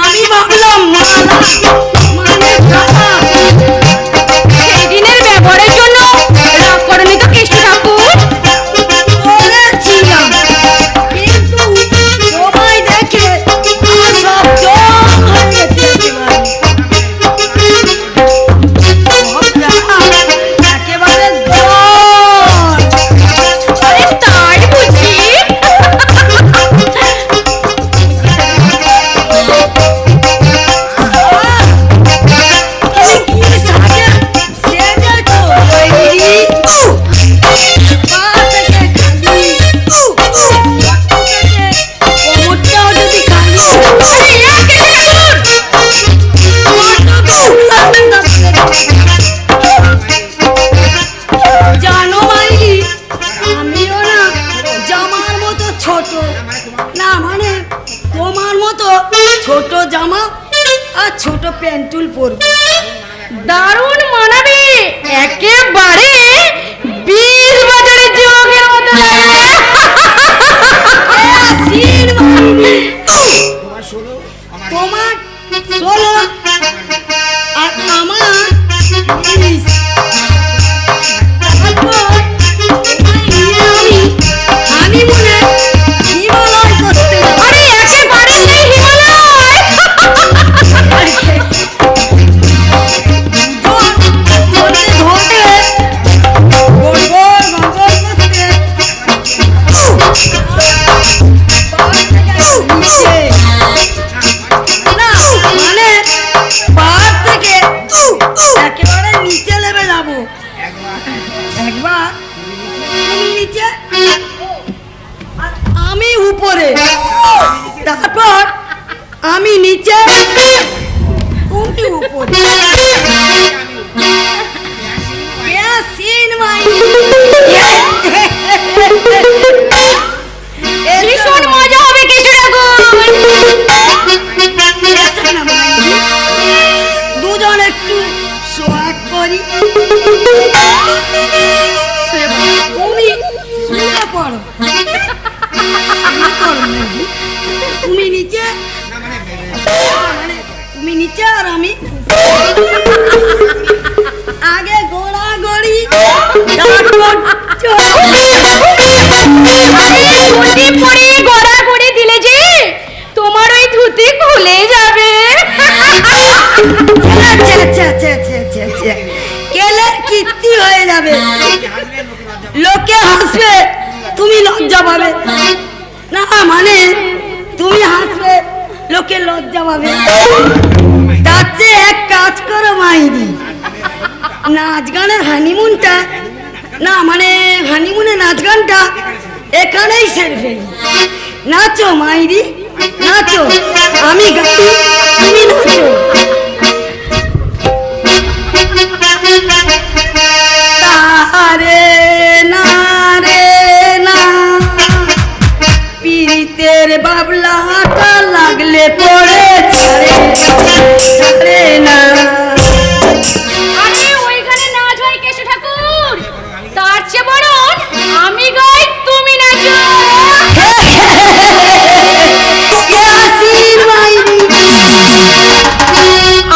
আমি প্যান্টুল পরবো। দারুণ মানাবে, একেবারে 20 বছরের যুবকের মতো লাগবে। তোমার 16 আর আমার 20। আমি মনে হিমালয় করতে যাবো। আরে একেবারে সেই হিমালয়। ধরে ধরে গোল গোল মঙ্গল করতে নিচে। না মানে পাহাড় থেকে একেবারে নিচে নেমে যাবো। একবার তুমি নিচে আর আমি উপরে, তারপর আমি নিচে তুমি উপরে। ভীষণ মজা হবে কেশু ঠাকুর। দুজন একটু সোয়াগ করি। তুমি শুয়ে পড়ো, শুয়ে পড়ো নাকি? তুমি নিচে, মানে তুমি নিচে আর আমি আগে গোড়াগড়ি, তারপর ধুতি পরে গড়াগড়ি দিলে যে তোমার ওই ধুতি খুলে যাবে। কেলের কীর্তি হয়ে যাবে, লোকে হাসবে, তুমি লজ্জা পাবে। না মানে তুমি হাসবে, লোকে লজ্জা পাবে। তার চেয়ে এক কাজ করো মাইরি, নাচ গানের হানিমুনটা, না মানে হানিমুনে নাচ গানটা এখানেই সেরে ফেলি। নাচো মাইরি, নাচো, আমি গাই, তুমি নাচো। তারে না রে না, পীড়িতের বাবলাটা লাগলে পড়ে ছাড়ে ছাড়ে না। আরে ওই গানে নাচ হয় কেশু ঠাকুর, তার চেয়ে বরং আমি গাই তুমি নাচো।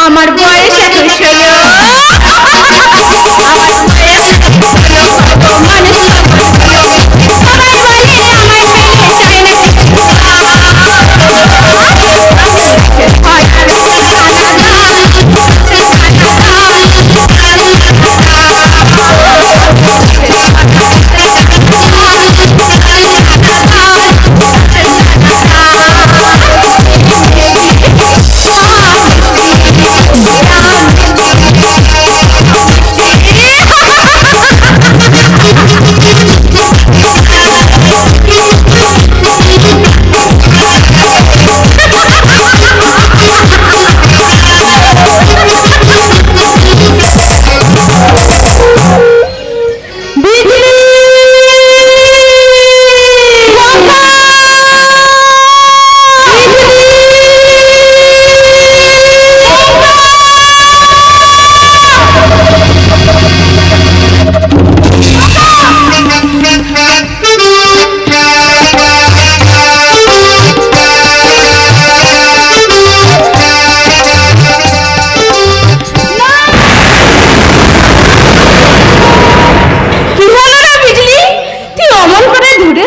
আমার বয়স এখন 16,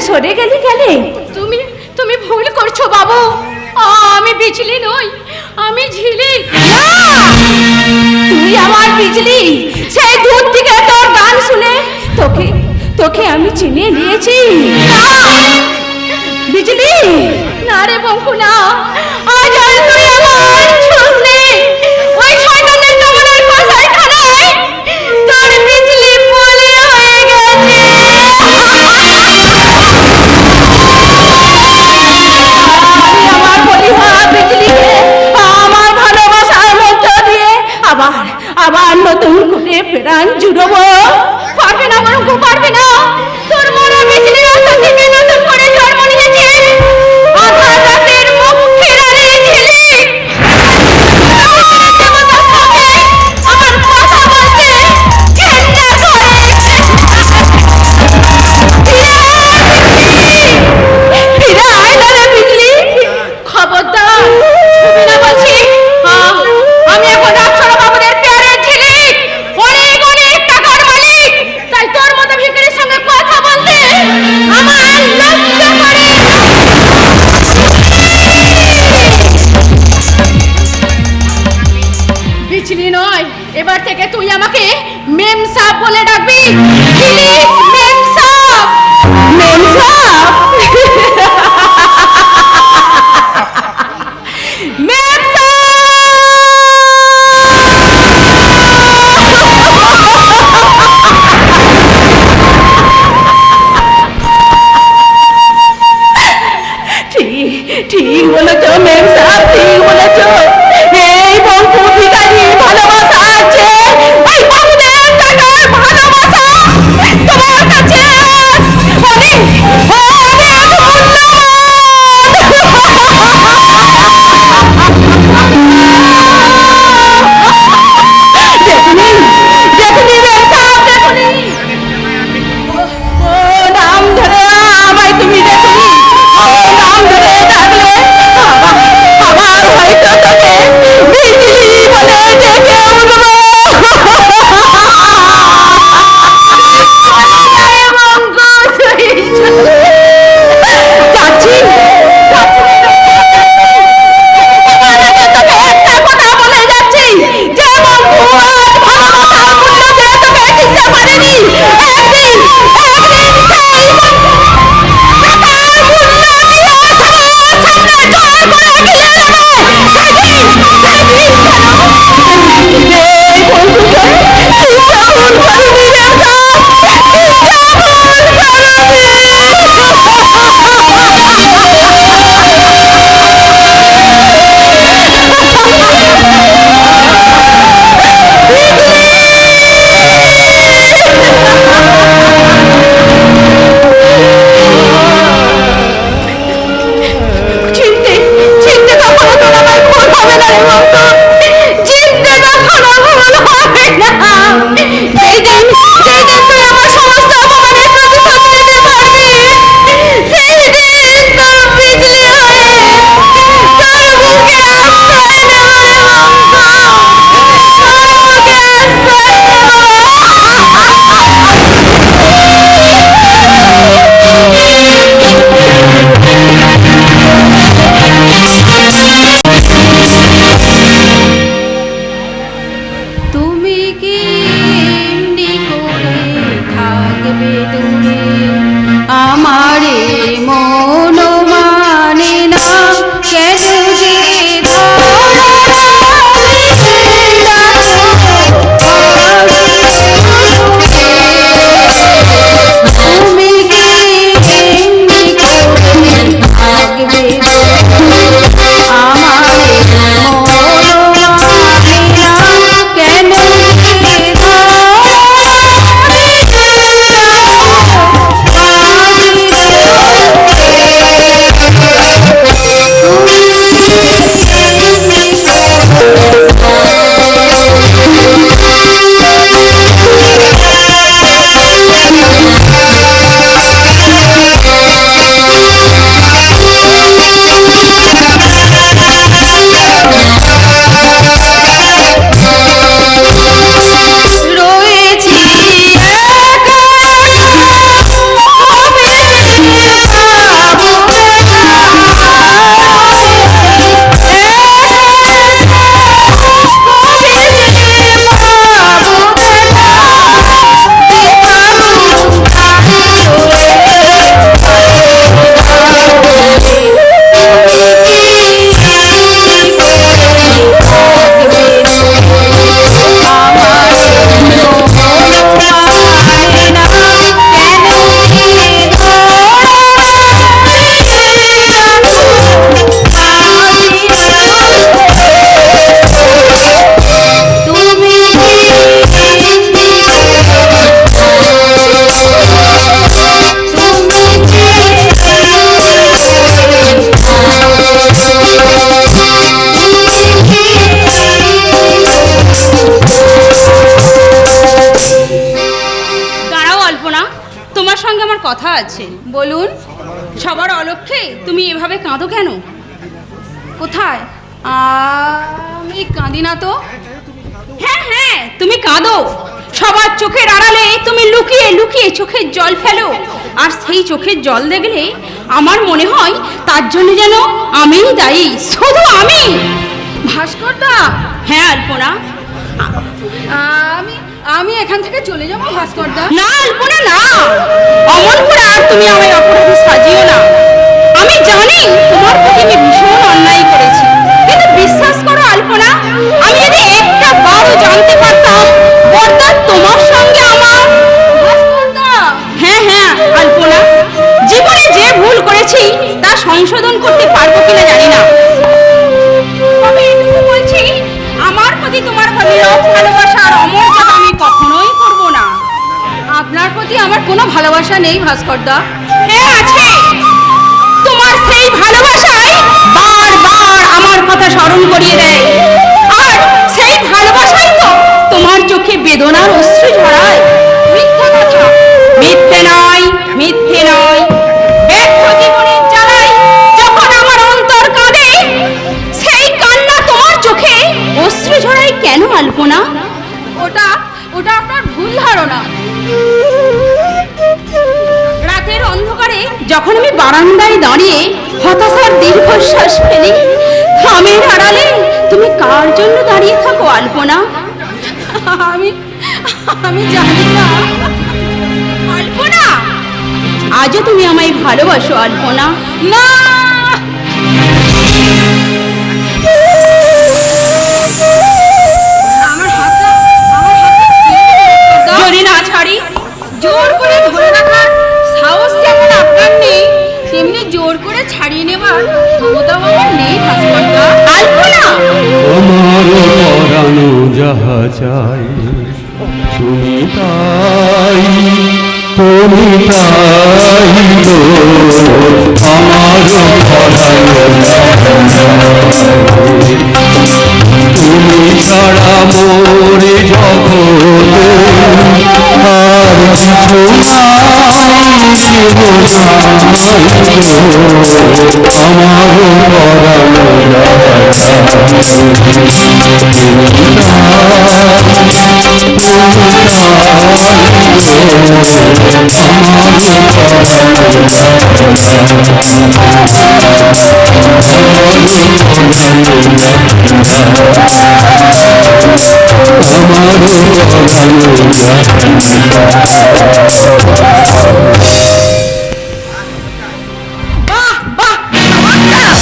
সরে গেলি গেলে? তুমি তুমি ভুল করছো বাবু, আমি বিজলি নই, আমি ঝিলি। তুই আমার বিজলি, সেই দূর থেকে তোর গান শুনে তোকে তোকে আমি চিনিয়ে নিয়েছি। বিজলি না রে বঙ্কু না, আজ আর তুই আমার শুনলি ওই শয়তানের কামনার কথায় খানায় তোর বিজলি বলে হয়ে গেছে। আমার বলিহা বিজলিকে আমার ভালোবাসার মধ্য দিয়ে আবার আবার নতুন করে প্রাণ জুড়বো। পারবে না বরং পারবে না, তোর মনে বিজলি রাস্তা থেকে নতুন করে জন্ম নিয়েছে। আধার রাতের মুখ ফেরারে ঝিলি চিলি নয়, এবার থেকে তুই আমাকে মেম সাহেব বলে ডাকবি। মেম সাহেব। মেম সাহেব, মেম ঠিক বলেছো মেম সাহেব, ঠিক বলেছো। এই বঙ্কু ভিখারি ভালোবাসা আছে, ওই বাবুদের টাকার ভালোবাসা তোমার কাছে অনেক অনেক মূল্যবান। দেখুনি দেখুনি মেম সাহেব, দেখুনি ও নাম ধরে আমায় তুমি দেখুনি, ও নাম ধরে ডাকলে আবার হয়তো তোকে বিজলি বলে ডেকে উঠবো। যাচ্ছি তোকে একটা কথা বলে যাচ্ছি, যে বন্ধু আজ ভালোবাসার মূল্য দিয়ে তোকে দিতে পারেনি, একদিন একদিন সেই বন্ধু টাকার মূল্য দিয়ে সবার সামনে জোর করে গিলে নেবে। সেদিন সেদিন কেন এই বন্ধুকে চিন্তা ভুল করিনি মেম সাহেব, চিন্তা ভুল করিনি। চিনতে চিনতে কখনো তোর আমার ভুল হবে না রে বন্ধু, চিনতে কখনো ভুল হবে না। যেদিন যেদিন তুই আমার সমস্ত অপমানের প্রতিশোধ নিতে পারবি, সেই দিন তোর বিজলি হয়ে তোর বুকে আশ্রয় নেব রে বন্ধু, তোর বুকে আশ্রয় তুমি কি এমনি করে থাকবে দূরে, আমারে মন মানে না কেন যে তুমি কি এমনি করে থাকবে আমারে মন মানে না কেন রয়েছি একা হবে দাঁড়াও অল্পনা, তোমার সঙ্গে আমার কথা আছে। বলুন। সবার অলক্ষ্যে তুমি এভাবে কাঁদো কেন? কোথায়? আমি কাঁদি না তো। হ্যাঁ হ্যাঁ, তুমি কাঁদো। সবার চোখের আড়ালে তুমি লুকিয়ে লুকিয়ে চোখের জল ফেলো, আর সেই চোখের জল দেখলে আমার মনে হয় তার জন্য যেন আমিই দায়ী, শুধু আমি। ভাস্করদা। হ্যাঁ আলপনা, আমি আমি এখান থেকে চলে যাবো ভাস্করদা। না আলপনা না, অমন করে আর তুমি আমায় অপরাধী সাজিও না। আমি জানি তোমার প্রতি আমি ভীষণ অন্যায় করেছি, কিন্তু বিশ্বাস করো আলপনা, আমি যদি একটা বারও জানতে পারতাম বর্দা তোমার সঙ্গে আমার ভাস্করদা, হ্যাঁ হ্যাঁ আলপনা, জীবনে যে ভুল করেছি তা সংশোধন করতে পারবো কিনা জানি না, তবে এটুকু বলছি আমার প্রতি তোমার অবিরত ভালোবাসার অমর্যাদা আমি কখনোই করব না। আপনার প্রতি আমার কোনো ভালোবাসা নেই ভাস্করদা। হ্যাঁ আছে, তোমার সেই ভালোবাসাই বারবার আমার কথা স্মরণ করিয়ে দেয়, আর সেই ভালোবাসাই তো তোমার চোখে বেদনার অশ্রু ঝরায়। মিথ্যা কথা। মিথ্যে নয়, মিথ্যে নয়, ব্যর্থ জীবনের জ্বালায় যখন আমার অন্তর কাঁদে, সেই কান্না তোমার চোখে অশ্রু ঝরায় কেন আলপনা? ওটা ওটা আপনার ভুল ধারণা। রাতের অন্ধকারে যখন আমি বারান্দায় দাঁড়িয়ে হতাশার দীর্ঘশ্বাস ফেলি, থামের আড়ালে তুমি কার জন্য দাঁড়িয়ে থাকো আলপনা? আমি আমি জানি না। আলপনা, আজও তুমি আমায় ভালোবাসো আলপনা? না, আমার হাতটা যদি না ছাড়ি? জোর করে ধরে রাখার সাহস যেমন আপনার নেই, তেমনি জোর করে ছাড়িয়ে নেবার ক্ষমতাও আমার নেই ভাস্করদা। আলপনা, তোমার পরানো যাহা চাই তুমি তাই, তুমি তাই গো, আমার পরানো তুমি ছাড়া মোরে জগতে আর কিছু আমার পরানো বাহ বাহ, চমৎকার!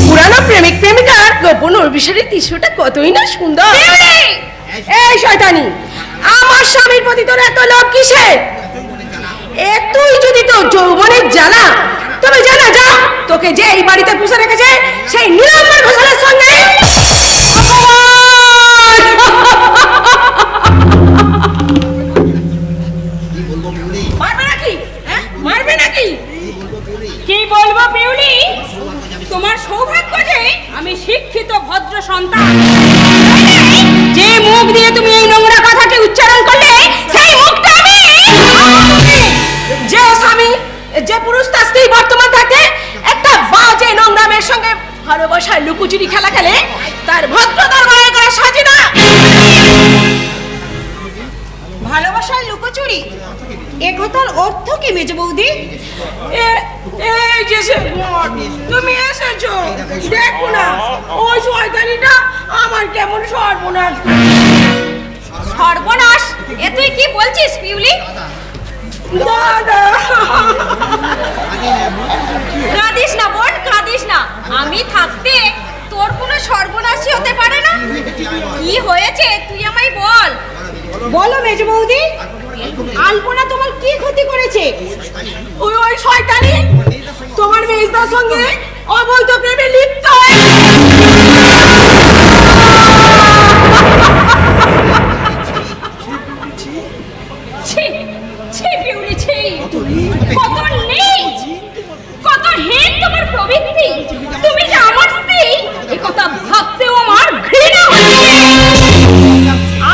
পুরানো প্রেমিক প্রেমিকার গোপন অভিসারের দৃশ্যটা কতই না সুন্দর। এই শয়তানি, আমার স্বামীর প্রতি তোর এত লোভ কিসে? তুই যদি তোর যৌবনের জ্বালা, তবে জানা যা, তোকে যে এই বাড়িতে পুষে রেখেছে সেই নীলাম্বর ঘোষালের সঙ্গে মারবে নাকি? হ্যাঁ, মারবে নাকি? কি বলবো পিউলি, তোমার সৌভাগ্য যে আমি শিক্ষিত ভদ্র সন্তান। যে মুখ দিয়ে তুমি এই নোংরা কথাটি উচ্চারণ করলে, সেই মুখটা আমি যে স্বামী, যে পুরুষ তার স্ত্রী বর্তমান থাকে একটা বাজে নোংরা মেয়ের সঙ্গে ভালোবাসার লুকোচুরি খেলা খেলে, তার ভদ্রতার বড়াই করা সাজে না। ভালোবাসার লুকোচুরি, এ কথার অর্থ কি মেজ বৌদি? এই যে সে ঘর, তুমি এসেছো, দেখো না ওই শয়তানিটা আমার কেমন সর্বনাশ। সর্বনাশ, এ তুই কি বলছিস পিউলি? দাদা, কাঁদিস না বোন, কাঁদিস না। আমি থাকতে তোর কোনো সর্বনাশই হতে পারে না। কি হয়েছে তুই আমায় বল। বলো মেজ বৌদি, আলপনা তোমার কি ক্ষতি করেছে? ওই শয়তানি তোমার মেজদার সঙ্গে অবৈধ প্রেমে লিপ্ত হয়ে ছি ছি পিউলি, ছি। কত নীচ, কত হীন তোমার প্রবৃত্তি। তুমি যে আমার স্ত্রী, এ কথা ভাবতেও আমার ঘৃণা হচ্ছে।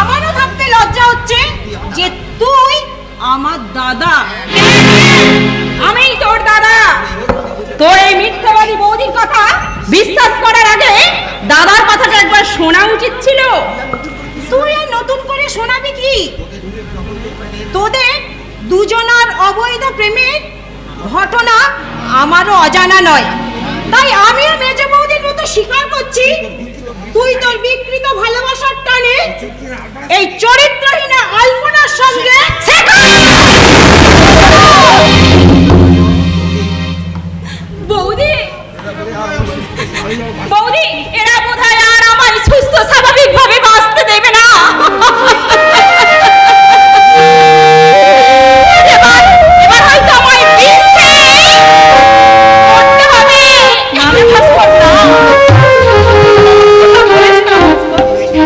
আমারও ভাবতে লজ্জা হচ্ছে যে তুই আমার দাদা। আমি তোর দাদা। তোর এই মিথ্যাবাদী বৌদির কথা বিশ্বাস করার আগে দাদার কথাটা একবার শোনা উচিত ছিল। তুই আর নতুন করে শোনাবি কি? তোদের দুজনার অবৈধ প্রেমের ঘটনা আমারও অজানা নয়, তাই আমিও মেজ বৌদির মতো স্বীকার করছি তুই তোর বিকৃত ভালোবাসার টানে এই চরিত্রহীনা আলপনার সঙ্গে বৌদি বৌদি এরা বোধহয় আর আমায় সুস্থ স্বাভাবিক ভাবে বাঁচতে দেবে না। এবার হয়তো আমায় বিষ খেয়ে মরতে হবে। আমি ভাস্কর না।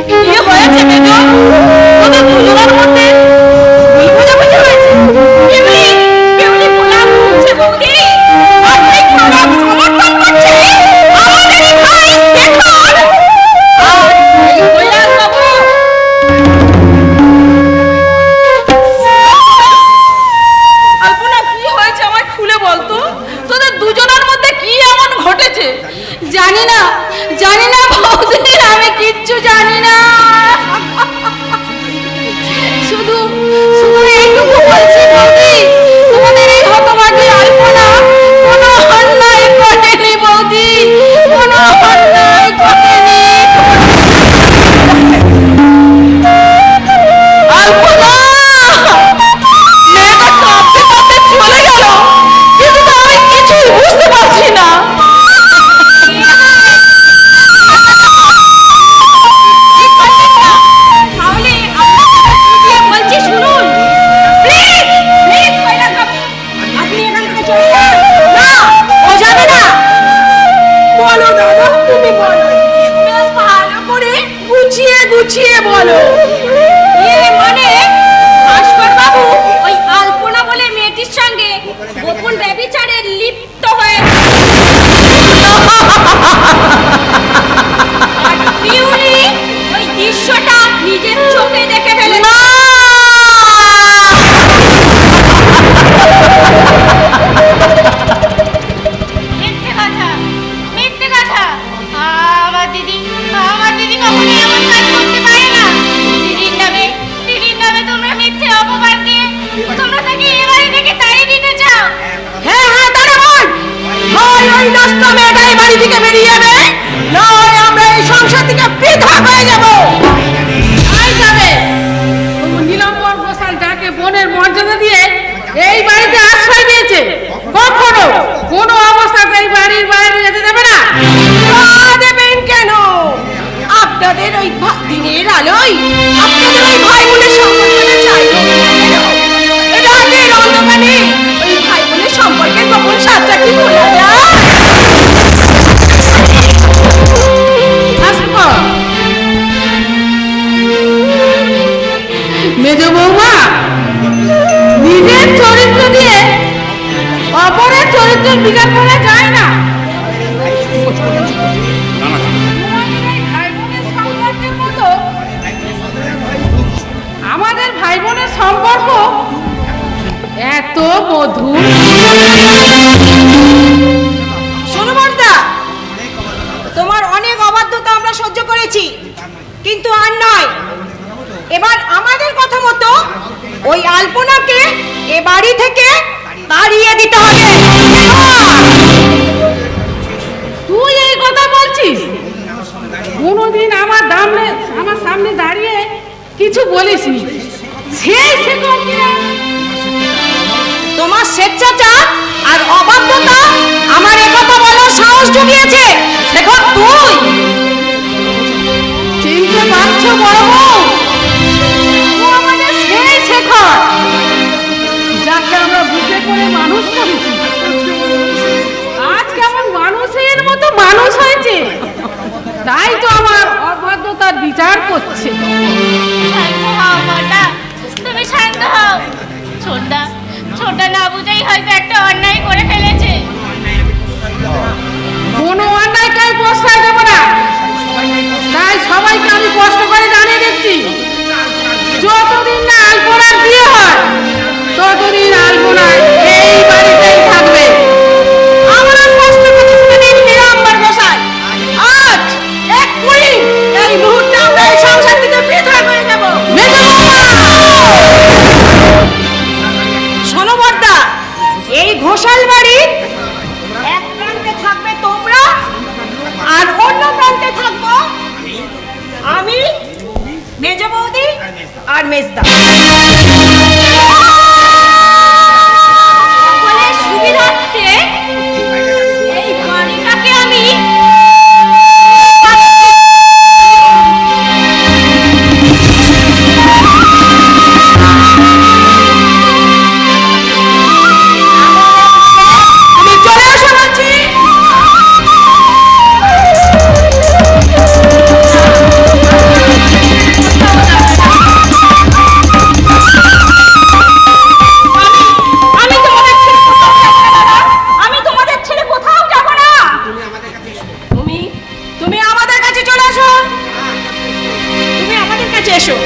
কি হয়েছে মেজো? ওদের দুজনের মধ্যে ভুল বোঝাবুঝি হয়েছে। বিউলি পোলাপ করছে বৌদি। আর সেই পোলাপ সমর্থন করছে আমাদেরই ভাই শেখর। আর এই কৈলাসবাবু আলপনা, কি হয়েছে আমায় খুলে বলতো? তোদের দুজনের মধ্যে কি এমন ঘটেছে? জানি না বৌদি, আমি কিচ্ছু জানি না। শুধু শুধু এইটুকু বলছি বৌদি, তোমাদের এই হতভাগী আলপনা কোনো অন্যায় করেনি বৌদি, কোনো অন্যায় করেনি। আলপনা! মেয়েটা কাঁদতে কাঁদতে চলে গেল, কিন্তু তো আমি কিছুই বুঝতে পারছি না। তাহলে আমি বলছি শুনুন। প্লিজ প্লিজ কৈলাসবাবু, আপনি এখান থেকে চলে যান। না, ও যাবে না। বলো দাদা, তুমি বলো, বেশ ভালো করে গুছিয়ে গুছিয়ে বলো। মানে ভাস্কর বাবু ওই আলপনা বলে মেয়েটির সঙ্গে গোপন ব্যভিচারে লিপ্ত হয়ে আর বিউলি ওই দৃশ্যটা নিজের চোখে দেখে ফেলেছে। মিথ্যে কথা, মিথ্যে কথা। আমার দিদি কখনোই এমন কাজ করতে পারে না। দিদির নামে তোমরা মিথ্যে অপবাদ দিয়ে তোমরা তাকে এ বাড়ি থেকে তাড়িয়ে দিতে চাও। হ্যাঁ হ্যাঁ, তারা বল। হয় ওই নষ্ট মেয়েটা এই বাড়ি থেকে বেরিয়ে যাবে, নয় আমরা এই সংসার থেকে পৃথক হয়ে যাব। তাই যাবে। তবু নীলম্বর গোসাল যাকে বোনের মর্যাদা দিয়ে এই বাড়িতে আশ্রয় দিয়েছে, কখনো কোনো অবস্থাতে এই বাড়ির বাইরে যেতে দেবে না। তা দেবেন কেন? আপনাদের ওই দিনের আলোয় আপনাদের ওই ভাই বোনের সম্পর্কটা চাইলো কেন? রাতের অন্ধকারে ওই ভাই বোনের সম্পর্কের গোপন সাতটা কি বলা যায়? ভাস্কর, মেজ বৌমা নিজের চরিত্র দিয়ে অপরের চরিত্রের বিচার করা যায় না। আমাদের ভাই বোনের সম্পর্ক এত মধুর। শোনো বর্দা, তোমার অনেক অবাধ্যতা আমরা সহ্য করেছি, কিন্তু আর নয়। এবার আমাদের কথা মতো ওই আলপনাকে এ বাড়ি থেকে তাড়িয়ে দিতে হবে। তুই এই কথা বলছিস? কোনোদিন আমার সামনে দাঁড়িয়ে কিছু বলিসনি। সেই শেখর কিনা? তোমার স্বেচ্ছাচার আর অবাধ্যতা আমার একথা বলার সাহস জুগিয়েছে। শেখর, তুই চিনতে পারছো বড় বউ? ও আমাদের সেই শেখর যাকে আমরা বুকে করে মানুষ করেছি। আজ কেমন মানুষের মতো মানুষ হয়েছে, তাই তো আমার অবাধ্যতার বিচার করছে। শান্ত হও বড়দা, তুমি শান্ত হও। ছোটদা না বুঝেই হয়তো একটা অন্যায় করে ফেলেছে। কোনো অন্যায়কে প্রশ্রয় দেবো না, তাই সবাইকে আমি কষ্ট করে জানিয়ে দিচ্ছি, যতদিন না আলপনার বিয়ে হয় ততদিন আলপনায় এই বাড়িতেই থাকবে। আমরা কষ্ট করে শুনে নিন নীলাম্বর গোসাই, আজ এক্ষুনি এই মুহূর্তে আমরা এই সংসার থেকে মেজদা। বলে সুবিধার্থে এই বাড়িটাকে আমি তুমি চলে আসো বলছি। আমি তোমাদের ছেড়ে কোথাও যাব না। তুমি আমাদের কাছে চলে আসো। তুমি আমাদের কাছে এসো।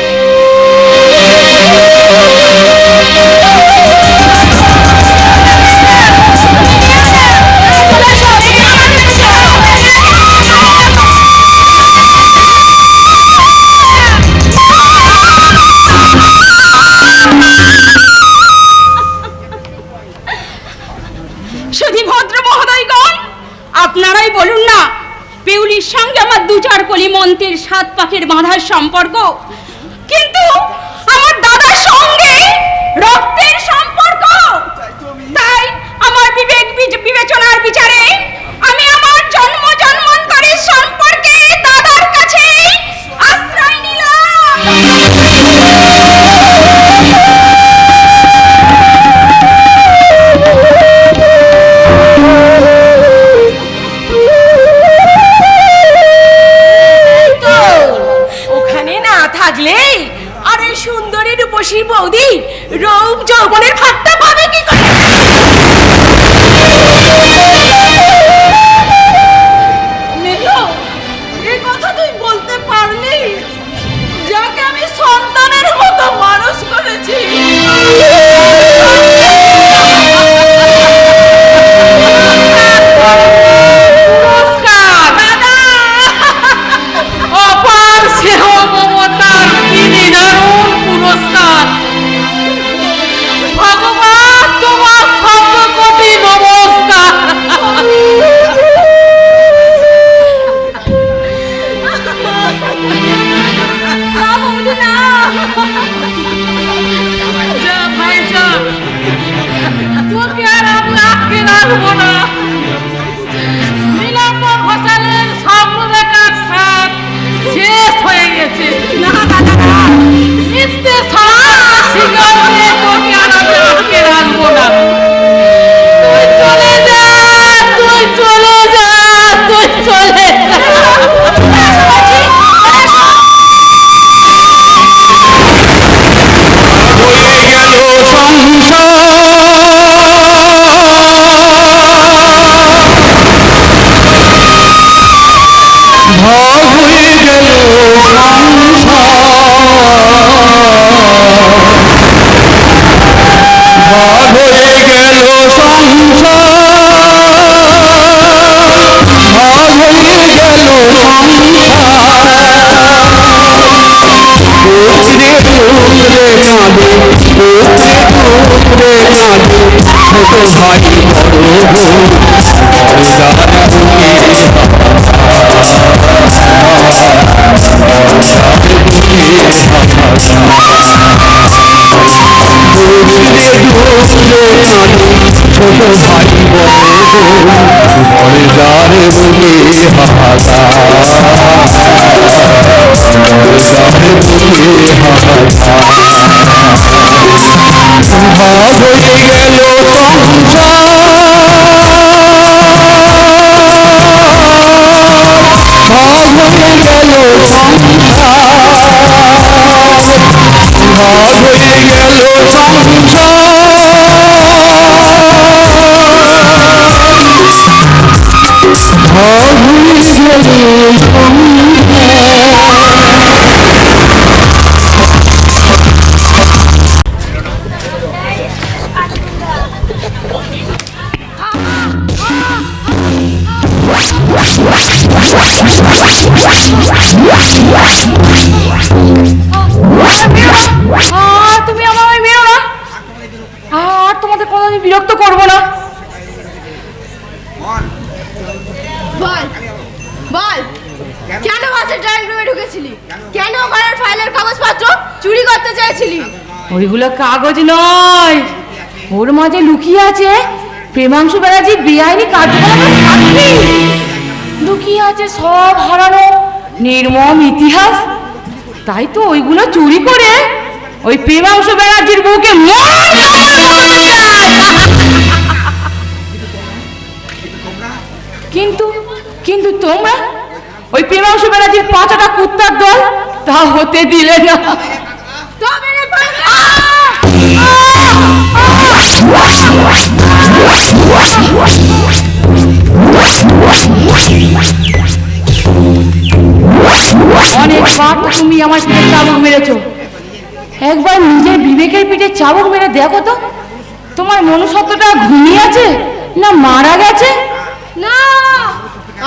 সুধী ভদ্র মহোদয়গণ, আপনারাই বলুন না, পিউলির সঙ্গে আমার 2-4 কলি মন্ত্রের 7 পাখির বাঁধার সম্পর্ক, কিন্তু আমার দাদার সঙ্গে রক্তের সম্পর্ক। তাই আমার বিবেক বিবেচনার বিচারে আমি আমার জন্ম জন্মান্তরের সম্পর্কে দাদার কাছে আশ্রয় নিলাম। ওখানে না থাকলেই আরে সুন্দরী রূপসী বৌদি রূপ যৌবনের ভাতটা পাবে কি করে? এই কথা তুই বলতে পারলি, যাকে আমি সন্তানের মতো মানুষ করেছি। অপার স্নেহ মমতার কি নিদারুণ পুরস্কার। ভগবান তোমার শত কোটি নমস্কার। যা ভাইজান, তোকে আর আমি আটকে রাখবো না। নীলাম্বর ঘোষালের স্বপ্ন দেখার স্বাদ শেষ হয়ে গেছে। মিথ্যে স্বপ্নের শিকার হয়ে তোকে আর আমি আটকে রাখবো না। তুই চলে যা, তুই চলে যা, তুই চলে যা। হয়ে গেল ভাগ হয়ে গেল ভাগ হয়ে গেল ভাগ হয়ে গেল টুকরে টুকরে কাঁদে, টুকরে টুকরে কাঁদে, ছোট ভাই বড় বোন পর্দার বুকে ছোট ভাই বড় বড়দার বুকে ভাগ হয়ে গেল ভাগ হয়ে গেল ভাগ হয়ে গেল ভাগ হয়ে গেল কাগজপত্র চুরি করতে চেয়েছিলি। ওইগুলো কাগজ নয়, ওর মাঝে লুকিয়ে আছে প্রেমাংশু ব্যানার্জির বেআইনি কার্যকলাপের সাক্ষী। লুকিয়ে আছে সব হারানো নির্মম ইতিহাস। তাই তো ওইগুলো চুরি করে ওই প্রেমাংশু ব্যানার্জির বউকে কিন্তু কিন্তু তোমরা ওই প্রেমাংশু ব্যানার্জির পাঁচটা কুত্তার দল তা হতে দিলে না। অনেকবার তুমি আমার পিঠে চাবুক মেরেছো, একবার নিজের বিবেকের পিঠে চাবুক মেরে দেখো তো তোমার মনুষ্যত্বটা ঘুমিয়ে আছে না মারা গেছে। না,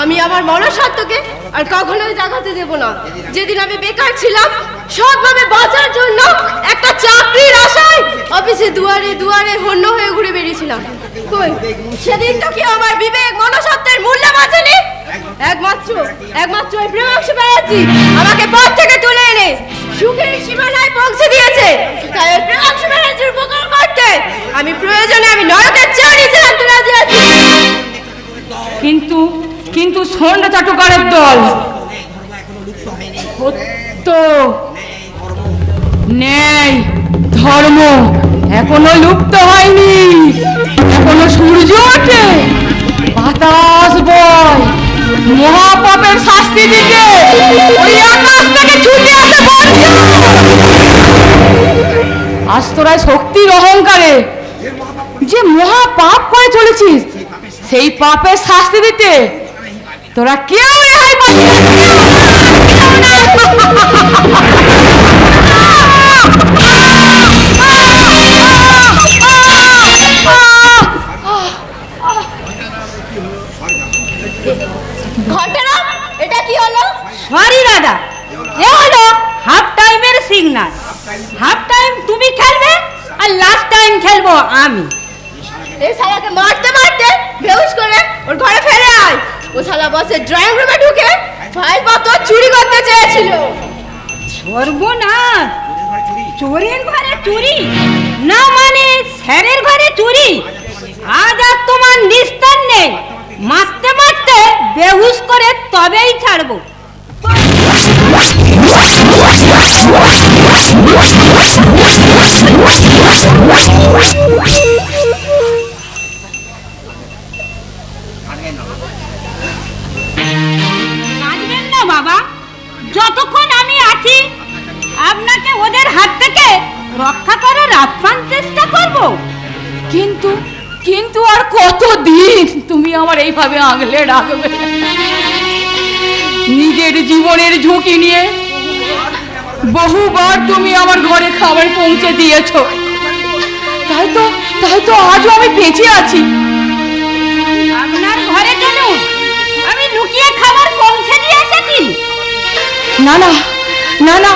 আমি আমার মনস্বত্বকে আর কখনোই জাগাতে দেব না। যেদিন আমি বেকার ছিলাম, সৎভাবে বাঁচার জন্য একটা চাকরির আশায় অফিসে দুয়ারে দুয়ারে হন্য হয়ে ঘুরে বেরিয়েছিলাম। কই সেদিন তো কি আমার বিবেক মনস্বত্বের মূল্য বাঁচেনি? একমাত্র ওই প্রেমাংশু ব্যানার্জি আমাকে পথ থেকে তুলে এনে সুখের সীমানায় পৌঁছে দিয়েছে। তাই ওই প্রেমাংশু ব্যানার্জির উপকার করতে আমি প্রয়োজনে নরকের চেয়ে নিচে নামতে রাজি আছি। কিন্তু সন্ধ্যা চাটুকারের দল তো নেই, ধর্ম এখনো লুপ্ত হয়নি, এখনো সূর্য ওঠে, বাতাস বয়, মহাপাপের শাস্তি দিতে ওই আকাশ থেকে ছুটে আসে বর্ষা। আজ তোরা শক্তির অহংকারে যে মহা পাপ করে চলেছিস, সেই পাপের শাস্তি দিতে তোরা কেউ রেহাই পাবি না। ঘটনা এটা কি হলো? সরি দাদা, এ হলো হাফ টাইমের সিগন্যাল। হাফ টাইম তুমি খেলবে আর লাস্ট টাইম খেলবো আমি। এই শালাকে মারতে মারতে বেহুশ করে ওর ঘরে ফেলে আয়। ও শালা বসে ড্রয়িং রুমে ঢুকে ফাইলপত্র চুরি করতে চেয়েছিল। সর্বনাশ, চোরের ঘরে চুরি না মানে স্যারের ঘরে চুরি। আজ আর তোমার নিস্তার নেই, মারতে মারতে বেহুশ করে তবেই ছাড়বো। কাঁদবেন না বাবা, যতক্ষণ আমি আছি আপনাকে ওদের হাত থেকে রক্ষা করার আপ্রাণ চেষ্টা করব। কিন্তু আর কতদিন তুমি আমার এইভাবে আগলে রাখবে? নিজের জীবনের ঝুঁকি নিয়ে বহুবার তুমি আমার ঘরে খাবার পৌঁছে দিয়েছো, তাই তো আজও আমি বেঁচে আছি। আপনার ঘরে চলুন, আমি লুকিয়ে খাবার পৌঁছে দিয়ে এসেছি। না না না না,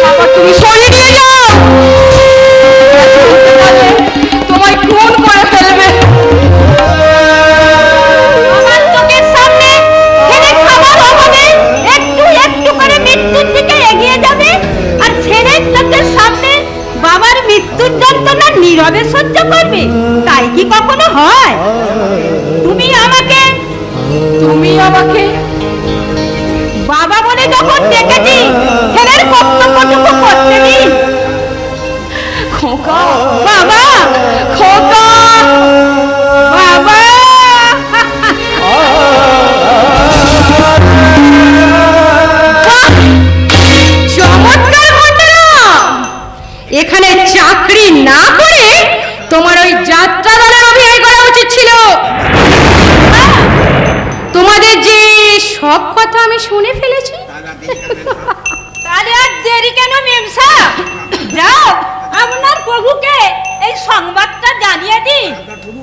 খাবার তুমি সরিয়ে দিয়ে যাও, তোমায় খুন করে ফেলবে। আমার চোখের সামনে ছেলে খাবার অভাবে একটু একটু করে মৃত্যুর দিকে এগিয়ে যাবে, আর ছেলের চোখের সামনে বাবার মৃত্যুর যন্ত্রণা নীরবে সহ্য করবে। তাই কি কখনো হয়? তুমি আমাকে বাবা বলে যখন ডেকেছি, ছেলের কর্তব্যটুকু করতে দিন। খোকা, বাবা, খোকা, বাবা। চমৎকার ঘটনা। এখানে চাকরি না করে তোমার ওই যাত্রা দলের অভিনয় করা উচিত ছিল। তোমাদের যে সব কথা আমি শুনে ফেলেছি। তাহলে আর দেরি কেন মেমসা? যাও আপনার প্রভুকে এই সংবাদটা জানিয়ে দিন,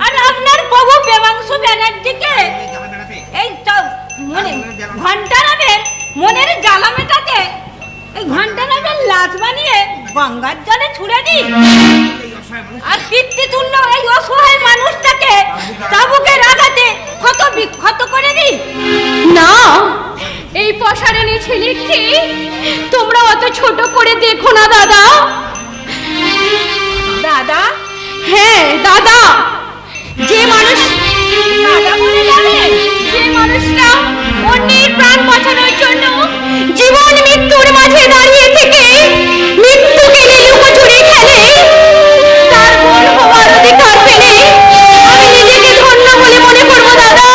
আর আপনার প্রভু প্রেমাংশু ব্যানার্জিকে এই ঘন্টা নামের মনের জ্বালা মেটাতে এই ঘন্টা নামের লাশ বানিয়ে গঙ্গার জলে ছুড়ে দিন। আর পিতৃতুল্য এই অসহায় মানুষটাকে চাবুকের আঘাতে ক্ষত বিক্ষত করে দিন। না এই পশারেনি ছেলেকে তোমরা অত ছোট করে দেখো না দাদা। দাদা? হ্যাঁ দাদা, যে মানুষ দাদা বলে ডাকেন, যে মানুষটা অন্যের প্রাণ বাঁচানোর জন্য জীবন মৃত্যুর মাঝে দাঁড়িয়ে থেকে মৃত্যুকে লুকোচুরি খেলে, তার বোন হওয়ার অধিকার পেলে আমি নিজেকে ধন্য বলে মনে করবো দাদা।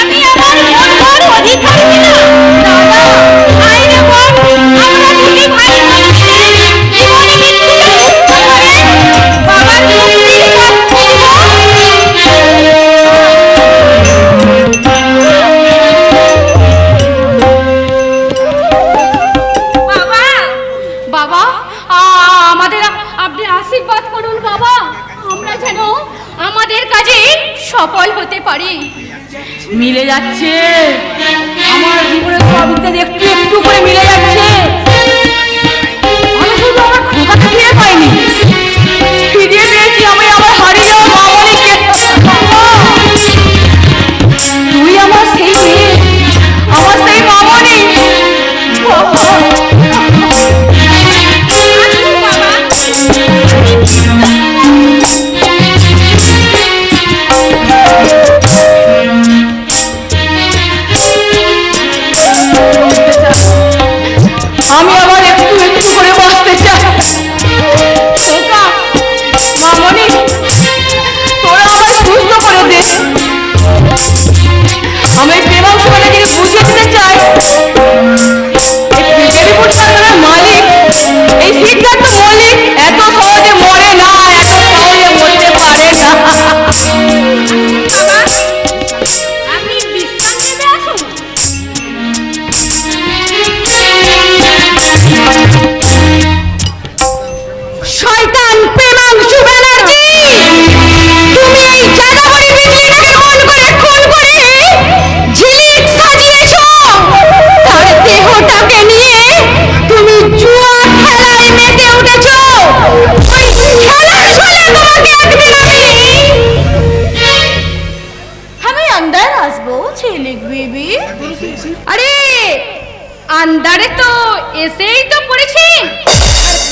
আমি আমার বোন হওয়ার অধিকার পেলাম দাদা। আইনে বোন, আমরা দুটি ভাই জীবনে মৃত্যুকে মুক্ত করে বাবার মুক্তির পথ বাবা। বাবা, আমাদের আপনি আশীর্বাদ করুন বাবা, আমরা যেন আমাদের কাজে সফল হতে পারি। মিলে যাচ্ছে, আমার জীবনের সব ইত্যাদি একটু একটু করে মিলে যাচ্ছে। আমি শুধু আমার খোকাকে ফিরে পাইনি, ফিরিয়ে পেয়েছি আমি আমার হারিয়ে যাওয়া মামনিকে। তুই আমার সেই মেয়ে, আমার সেই মামনি। আমি আবার একটু একটু করে বাঁচতে চাই। খোকা, মামনি, তোরা আমায় সুস্থ করে দে। আমি প্রেমাংশ ম্যানেজারকে বুঝিয়ে দিতে চাই, এই ফেজারিপুর থানার মালিক, এই সিদ্ধার্থ মল্লিক এত সহজে মরে না, এত সহজে মরতে পারে না। আপনি বিশ্রাম নিতে আসুন। শয়তান প্রেমাংশু ব্যানার্জি, তুমি এই জাদুঘরে বিজলিটাকে মন করে খুন করে ঝিলিক সাজিয়েছো। তার দেহটাকে নিয়ে তুমি জুয়া খেলায় মেতে উঠেছো। ওই খেলার ছলে তোমাকে একদিন আমি अंदर আসবো ঝিলিক বিবি। আরে আন্দারে তো এসেই তো পড়েছেন,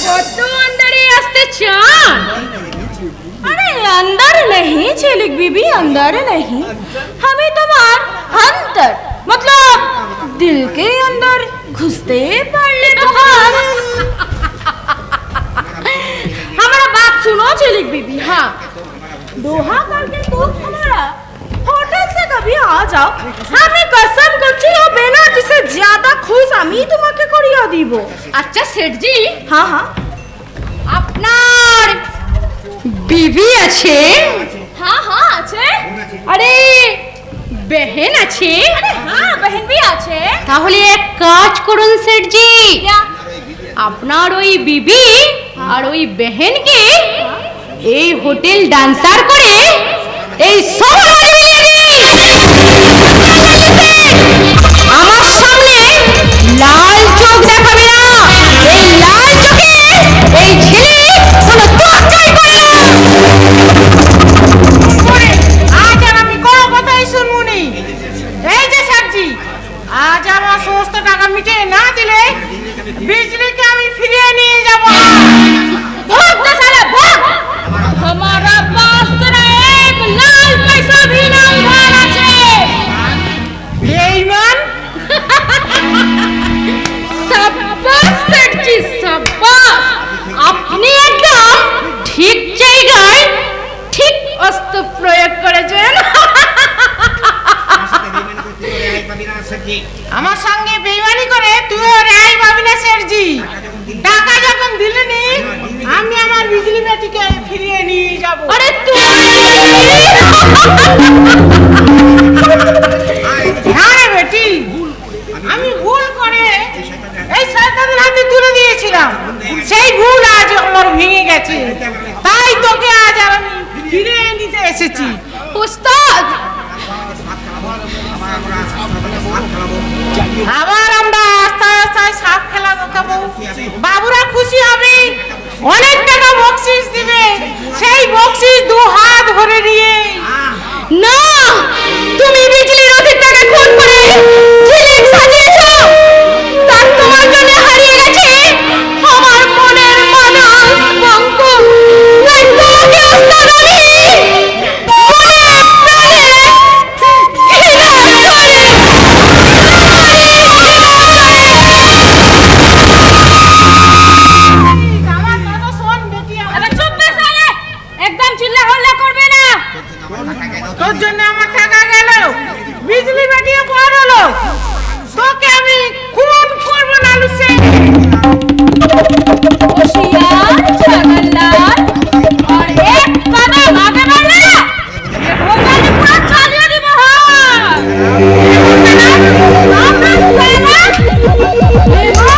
কত আন্দারে আসতে চান? अरे अंदर नहीं झिलिक बीबी, अंदर नहीं, हमें तुम्हार अंदर मतलब दिल के अंदर घुसते पड़ले तो हम। हमारा बात सुनो झिलिक बीबी, हाँ दोहा करके तो हमारा होटल से कभी आ जाओ, हमें कसम करছি ও বেনার্জি से ज्यादा खुश আমি তোমাকে করিয়া দিব। আচ্ছা সেঠজি, हाँ हाँ আপনার বিবি আছে? हाँ हाँ আছে। আরে বেহেন আছে? अरे हाँ बहन भी আছে। তাহলে এক কাজ করুন সেঠজি, আপনার ওই বিবি আর ওই বেহেনকে এই হোটেল ডান্সার করে এই শহর বানিয়ে দিন। আমার সামনে লাল চোখ দেখাবে না, এই লাল চোখে এই ছেলে কোনো তোয়াক্কাই করে না। আজ আর আমি কোনো কথাই শুনবো নি। এই যে সাবজি, আজ আমার সমস্ত টাকা মিটিয়ে না দিলে বিজলিকে আমি ফিরিয়ে নিয়ে যাব। भाग जा साला भाग, हमारा पास तेरा एक लाल पैसा भी ना उधार আছে। বেঈমান, সাব্বাস সেঠজি সাব্বাস, আপনি একদম ঠিক জায়গায় ঠিক অস্ত্র প্রয়োগ করেছেন। আমার সঙ্গে বেইমানি করে তুইও রেহাই পাবি না শেরজি। টাকা যখন দিলেনি, আমি আমার বিজলি বেটিকে ফিরিয়ে নিয়ে যাব। আরে তুই হ্যাঁ রে বেটি, আমি ভুল করে এই শয়তানের হাতে তুলে দিয়েছিলাম, সেই ভুল আজ আমার ভেঙে গেছে, তাই তোকে আজ আর আমি ফিরিয়ে নিতে এসেছি। উস্তাদ, আবার আমরা আস্তে আস্তে সাপ খেলা দেখাবো, বাবুরা খুশি হবে, অনেক টাকা বকশিস দিবে, সেই বকশিস 2 হাত ভরে নিয়ে। না, তুমি বিজলির অধিক টাকা খুন করে होशियार छगनलाल और एक कदम आगे बढ़ना ये भोजन पूरा चालिए दी बहार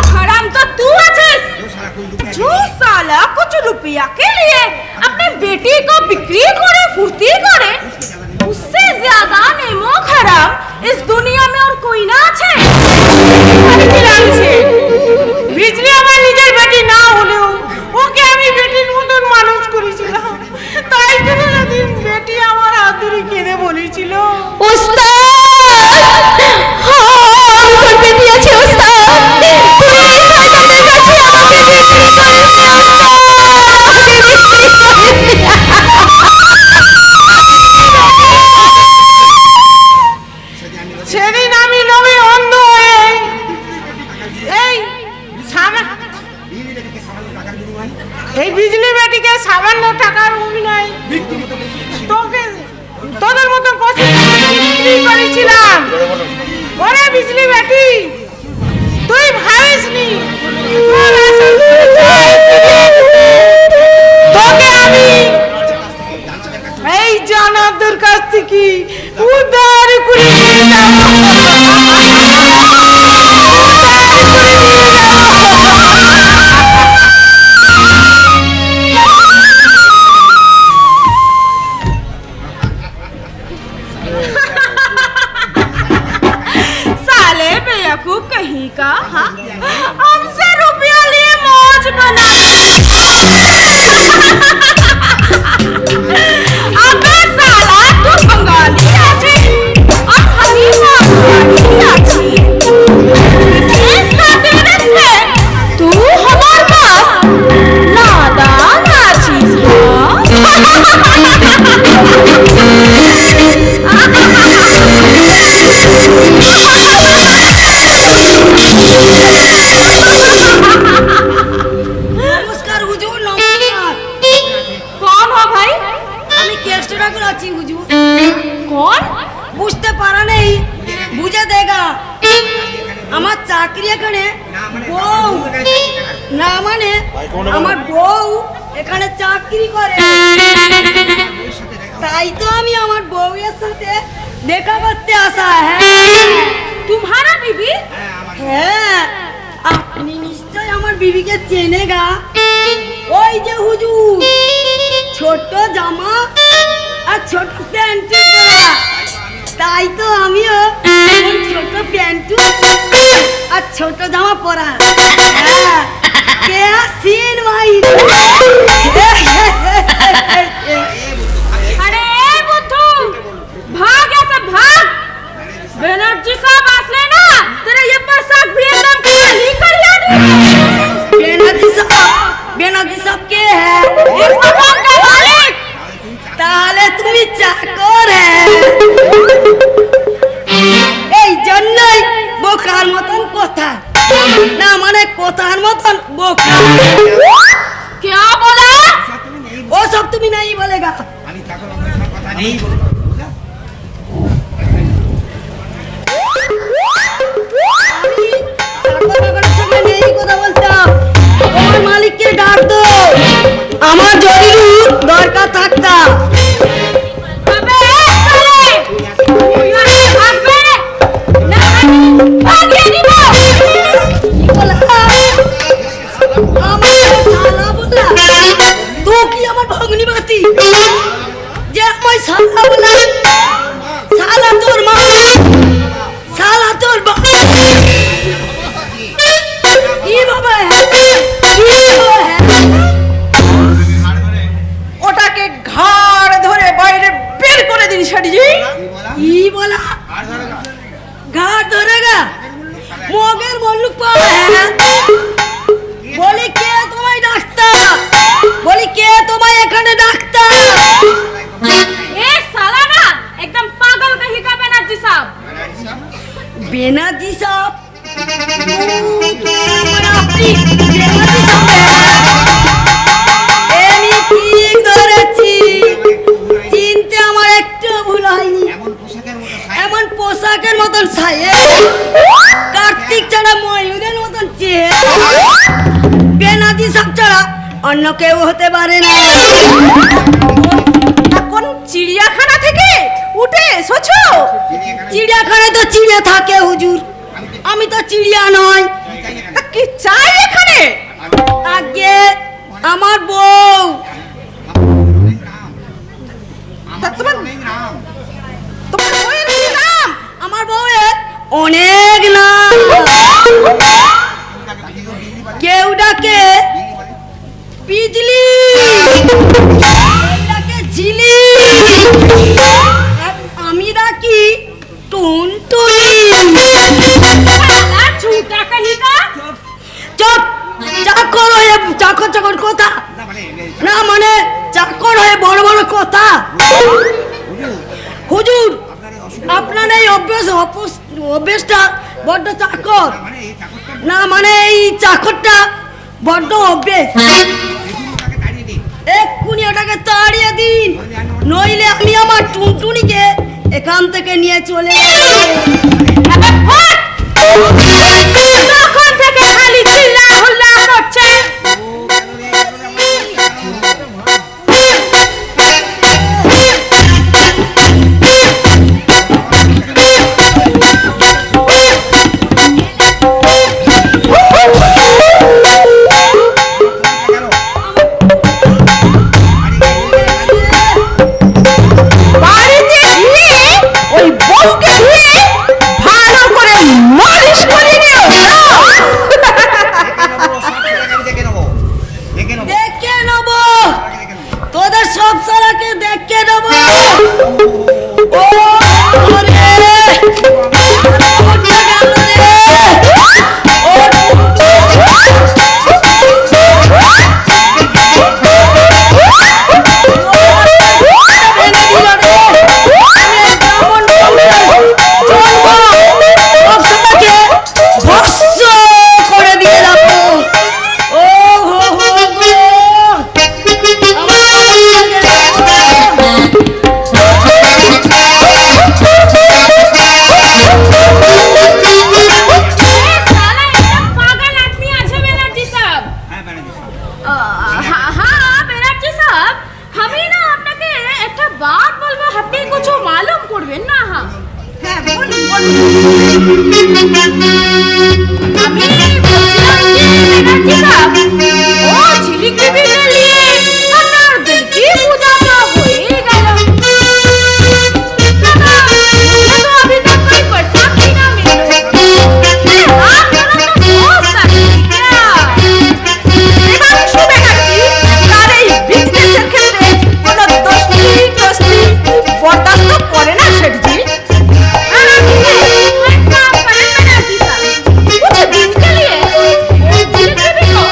हराम तो तू अच्छिस जो साला कुछ रुपया के लिए अपने बेटी को बिक्री करे फुर्ती करे उससे ज्यादा नेमो खराब इस दुनिया में और कोई ना আছে কি লাগছে বিজলি আমার নিজের বেটি না হলেও ওকে আমি বেটির মতন মানুষ করেছিলাম তাই তো সেদিন বেটি আমার হাত ধরে কেঁদে বলেছিল ওস্তাদ আমি তোর বেটি আছে ওস্তাদ তুই এই হাজারদের কাছে আমাকে বিক্রি করে দে সেদিন আমি লোভে অন্ধ হয়ে এই বিজলি বেটিকে সামান্য টাকার অভিনয় তোকে তোদের মতো কষ্ট বিক্রি করেছিলাম ওরে বিজলি বেটি তুই ভাবিসনি তোকে আমি এই জানাদের কাছ থেকে উদ্ধার করে নিয়ে যাবো साले बेवकूफ कहीं का हाँ हमसे रुपया लिए मौज बना अबे साला तू बंगाली আছে और हनीफा बंगाली আছে इसका तेरे से तू हमार बाप नादान आছিস নমস্কার হুজুর নমস্কার कौन हो भाई আমি কেষ্ট ঠাকুর আছি হুজুর कौन বুঝতে পারা নেই বুঝে দেগা আমার চাকরি এখানে বউ না মানে আমার বউ এখানে চাকরি করে তাই তো আমি আমার বউয়ের সাথে দেখা করতে আসা হ্যাঁ तुम्हारा बीबी হ্যাঁ আপনি নিশ্চয় আমার বিবিকে চেনেগা ওই যে হুজুর ছোট জামা আর ছোট প্যান্ট পরা তাই তো আমিও ওই ছোট প্যান্ট আর ছোট জামা পরা হ্যাঁ কে আসিন ভাই अरे बुद्धू भाग ऐसे भाग बनर्जी साहब असले ना तेरे ये पोशाक भी एकदम खाली कर दिया বেনাদি সব কে হ্যাঁ इस मकान का मालिक তাহলে তুমি চাকর হ্যাঁ এই জন্যই বোকার মতন কথা না মানে কথার মতন বোকা क्या बोला ও সব তুমি নাই বলেগা আমি চাকর সঙ্গে নেই কথা বলতাম তোমার মালিককে ডাক দো আমার জরুরি দরকার থাকতা अबे साले यहाँ भाग बे ना भाग ये नहीं বলা আমার শালা বলা তুই কি আমার ভগ্নিপতি যে আমার শালা অন্য কেউ হতে পারে না। কোন চিড়িয়াখানা থেকে উঠে এসেছো? চিড়িয়াখানায় তো চিড়ে থাকে হুজুর, আমি তো চিড়িয়া নয়। তা কি চাই এখানে? আগে আমার বউ। তা তোমার বউয়ের কি নাম? আমার বউয়ের অনেক নাম। কেউ ডাকে পিজলি, কেউ ডাকে ঝিলি, আর আমি ডাকি টুনটুনি। চুপ, চাকর হয়ে চাকর চাকর কথা না, মানে চাকর হয়ে বড় বড় কথা। হুজুর, আপনার এই অভ্যেসটা বড্ড চাকর না, মানে এই চাকরটা বড্ড অভ্যেস। এক্ষুনি ওটাকে তাড়িয়ে দিন, নইলে আমি আমার টুনটুনিকে এখান থেকে নিয়ে চলে তখন থেকে খালি চিল্লা হুল্লা করছে। বাড়িতে গিয়ে ওই বউকে দিয়ে ভালো করে মালিশ করে নিও। দেখে নেবো, তোদের সব সারাকে দেখে নেবো। ও ওরে, ওটা গেল রে। ও ভস্ম করে দিয়ে যাবো। ও হো হো গো, पागल आदमी আছে ব্যানার্জি সাহেব। हाँ ব্যানার্জি সাহেব, আমি না আপনাকে একটা বাত বলবো, আপনি কিছু মালুম করবেন না? হ্যাঁ বলুন বলুন। আমি বলছিলাম যে ব্যানার্জি সাহেব, ও ঝিলিক বিবিকে নিয়ে আপনার দিল কি পূজা তো হয়ে গেল। दादा, मुझे तो अभी तक कोई प्रसाद ही ना मिला। आप दोनों तो बहुत सारे क्या? দেবাংশু ব্যানার্জি তার এই বিজনেসের ক্ষেত্রে কোনো দোস্তি বরদাস্ত করে না শেঠজি। एक काम करें ब्यानर्जी साहब, कुछ दिन के लिए झिलिक बीबी को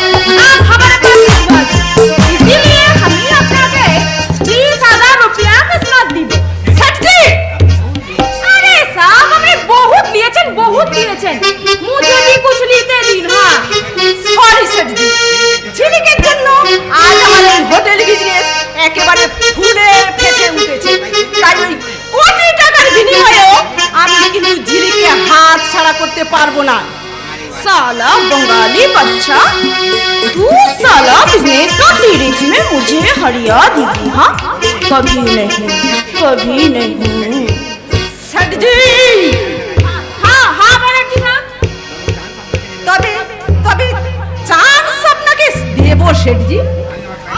आप हमारे पास भिजवा दीजिए। इसीलिए हमने আপনাকে 20,000 रुपया किस्मत दी। শেঠজি, अरे साहब, हमें बहुत दिएছেন, मुझे भी कुछ लेते दिन। हाँ সরি শেঠজি, ঝিলিকের জন্য আজ আমার এই হোটেল বিজনেস একেবারে ফুলে ফেটে উঠেছে। তাই ওই কোটি টাকার বিনিময়েও আমি কিন্তু ঝিলিকে হাত ছাড়া করতে পারবো না। साला बंगाली बच्चा, तू साला बिजनेस का लिरिक्स में मुझे हरिया देगी। हाँ कभी नहीं, कभी नहीं। सेठ जी, हाँ हाँ ব্যানার্জি সাহেব, তবে তবে চান্স আপনাকে দেব শেঠজি।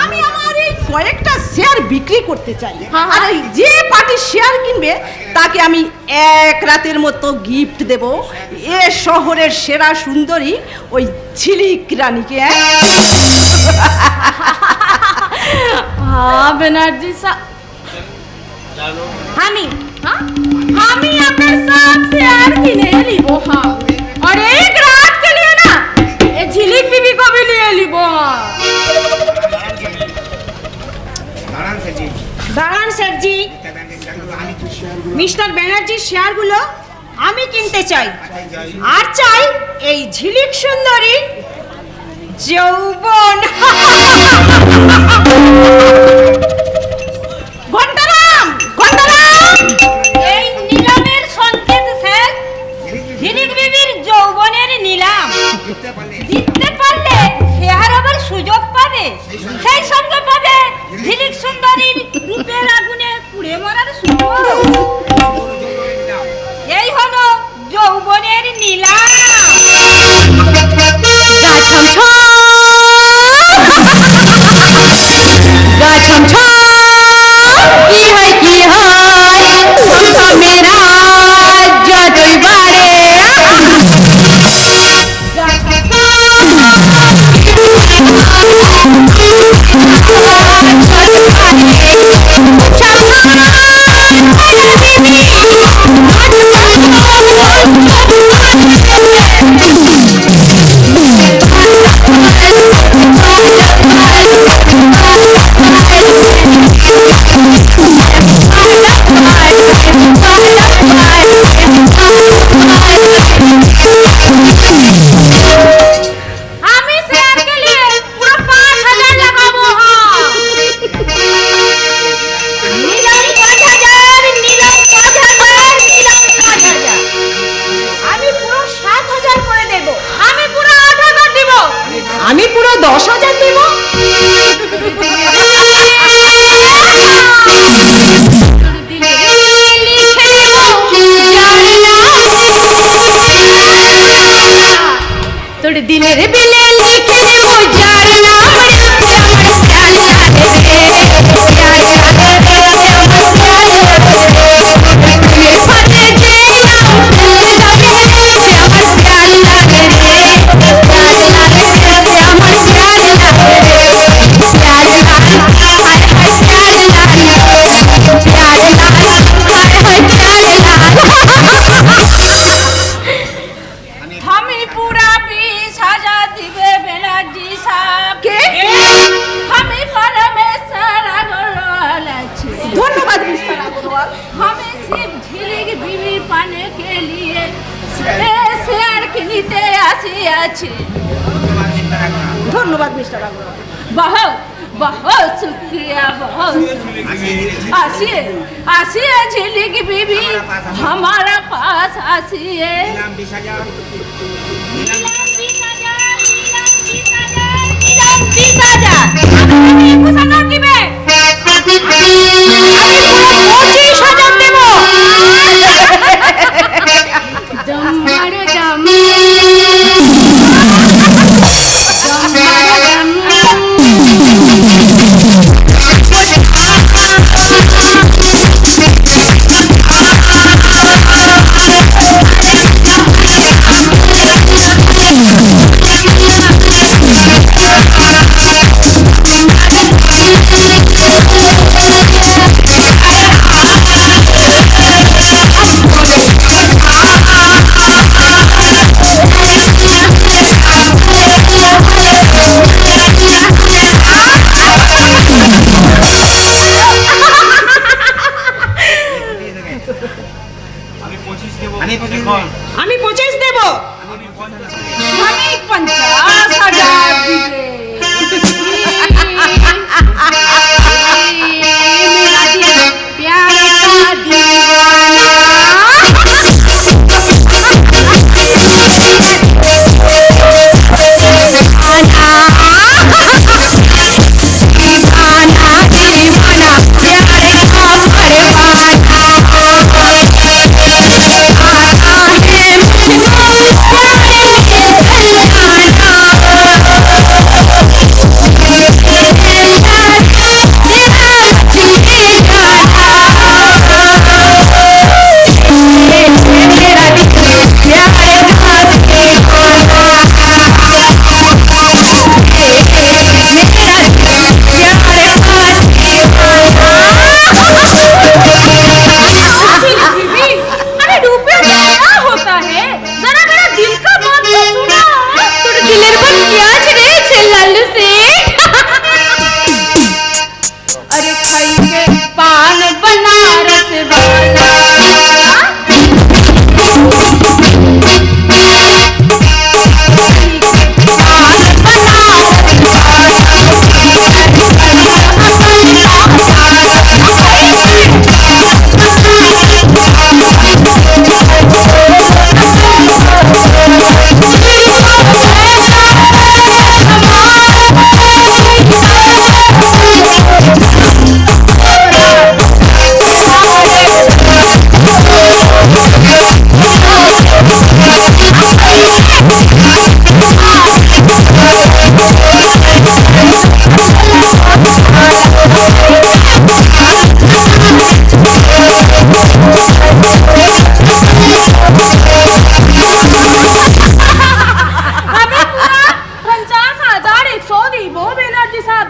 আমি আমার এই কয়েকটা শেয়ার বিক্রি করতে চাই, আর এই যে পার্টি শেয়ার কিনবে তাকে আমি এক রাতের মতো গিফট দেব এ শহরের সেরা সুন্দরী ওই ঝিলিক রানীকে। हाँ ব্যানার্জি সাহেব, আমি আপনার সব শেয়ার কিনে লিব। हाँ, और एक रात के लिए ना ये झिलिक बीबी को भी ले लिब। দাঁড়ান শেঠজি, মিস্টার ব্যানার্জির শেয়ারগুলো আমি কিনতে চাই, আর চাই এই ঝিলিক সুন্দরী যৌবন। ঘন্টারাম, ঘন্টারাম, এই নিলামের সংকেত স্যার, ঝিলিক বিবির যৌবনের নিলাম। জিততে পারলে শেয়ার আবার সুযোগ পাবে। পুরো 10,000 দেব। তোর দিলের বিলে লিখে দেব যার নাম আমার প্যার লাগে রে, প্যার লাগে রে, আমার প্যার লাগে রে। তুমি হাতে যে নাম ফেলে যাবে রে, আমার প্যার লাগে রে, প্যার লাগে রে, আমার প্যার লাগে রে। প্যার লাল আয় হায় প্যার লাল, প্যার লাল আয় হায় প্যার লাল। আমি পুরা 20,000 দিবে বেনার্জি সাহেব কে? আমি পরমেশ্বর আগরওয়াল আছি। ধন্যবাদ মিস্টার আগরওয়াল। हमें सिर्फ झिलिक बीवी पाने के लिए शेयर किनते आसी। ধন্যবাদ মিস্টার আগরওয়াল। बहुत बहुत शुक्रिया, बहुत आसिए आसिए झिलिक बीवी हमारा पास आसिए। আমি 25 দেব। हमें 50,000 दिए। मेरा दिल प्यार का दीवाना।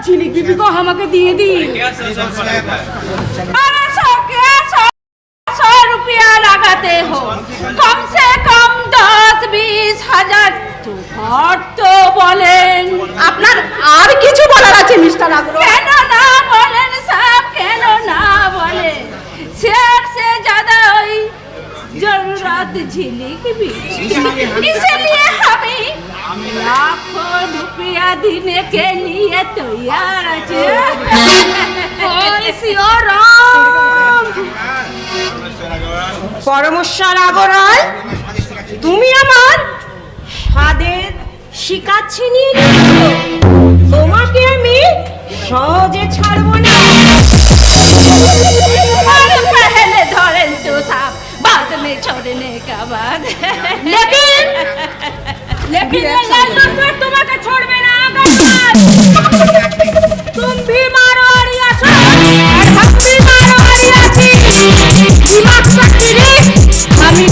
झिलिक बीबी को हमके दिए दी। अरे 100 रुपया लगाते हो, कम से कम 10-20 हजार तो ঘট তো বলেন। আপনার আর কিছু বলার আছে মিস্টার আগরওয়াল? কেন না বলেন সাহেব, কেন না বলেন? शेर से ज्यादा हुई जरूरत झिलिक भी, इसलिए हमें लाखों रुपया देने के लिए तैयार है। পরমেশ্বর আগরওয়াল, তুমি আমার স্বাদের শিকার ছিনিয়ে নিয়েছো, তোমাকে আমি সহজে ছাড়বো না। पहले धोरन तो साहब बाद में छोड़ने का बाद लेकिन ये लाल दोस्त तुम्हारे छोड़বে না আগার तुम भी मारवाड़ी আছো আর हम भी मारवाड़ी আছি दिमाग शक्ति रे আমি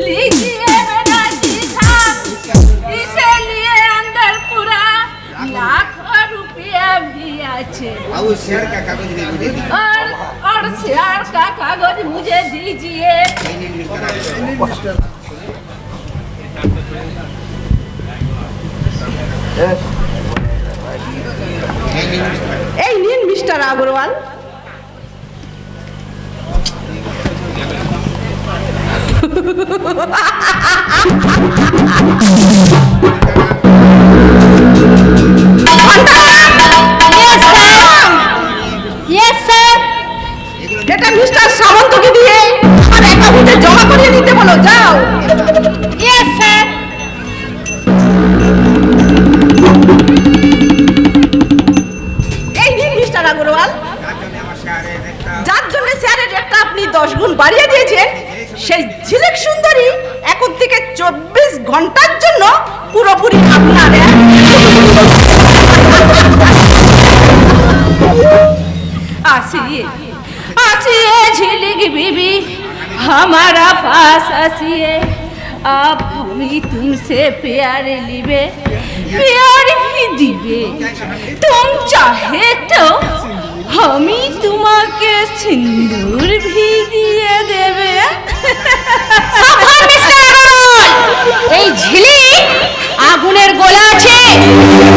लीजिए मेरा जीता इसे लिए अंदर पूरा लाखों रुपया भी अच्छे और शेयर का कागज मुझे दीजिए এই নিন মিস্টার আগরওয়াল। यस सर এটা মিস্টার সামন্তকে দিয়ে আমার অ্যাকাউন্টে জমা করিয়ে দিতে বলো, যাও। यस सर এই নিন মিস্টার আগরওয়াল, যার জন্য স্যারের রেটটা আপনি 10 গুণ বাড়িয়ে দিয়েছেন, সেই ঝিলিক সুন্দরী এখন থেকে 24 ঘন্টার জন্য পুরোপুরি আপনার। आसिए आसिए झिलिक बीबी हमारा पास आसिए आप हमें तुमसे प्यार लिबे प्यार भी दिबे तुम चाहे तो हमी तुम्हाके सिंदूर भी दिए देवे এই ঝিলিক আগুনের গোলা আছে,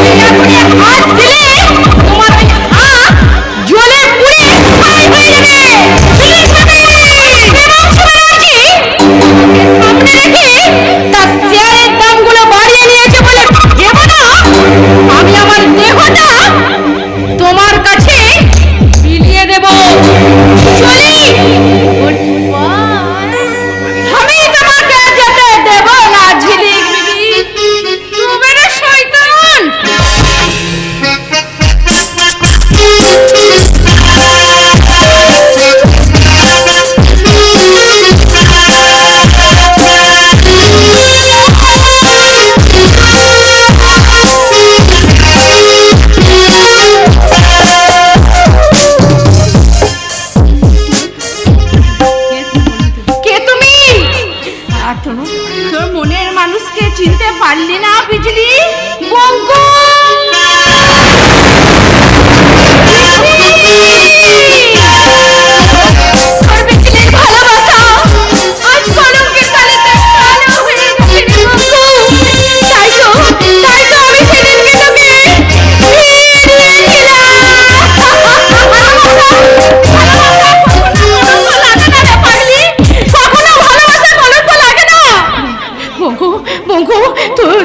এই আগুনে হাত দিলে তোমার ওই হাত জ্বলে পুড়ে ছাই হয়ে যাবে। সামনে রেখে তার শেয়ারের দামগুলো বাড়িয়ে নিয়েছে বলে দেব না, আমি আমার দেহটা তোমার কাছে বিলিয়ে দেব। চলি, আমি তোমাকে যেতে দেব না ঝিলিক বিবি, তুমি মেরে শয়তান। কে তুমি? তোর মনের মানুষকে চিনতে পারলি না বিজলি? বঙ্গু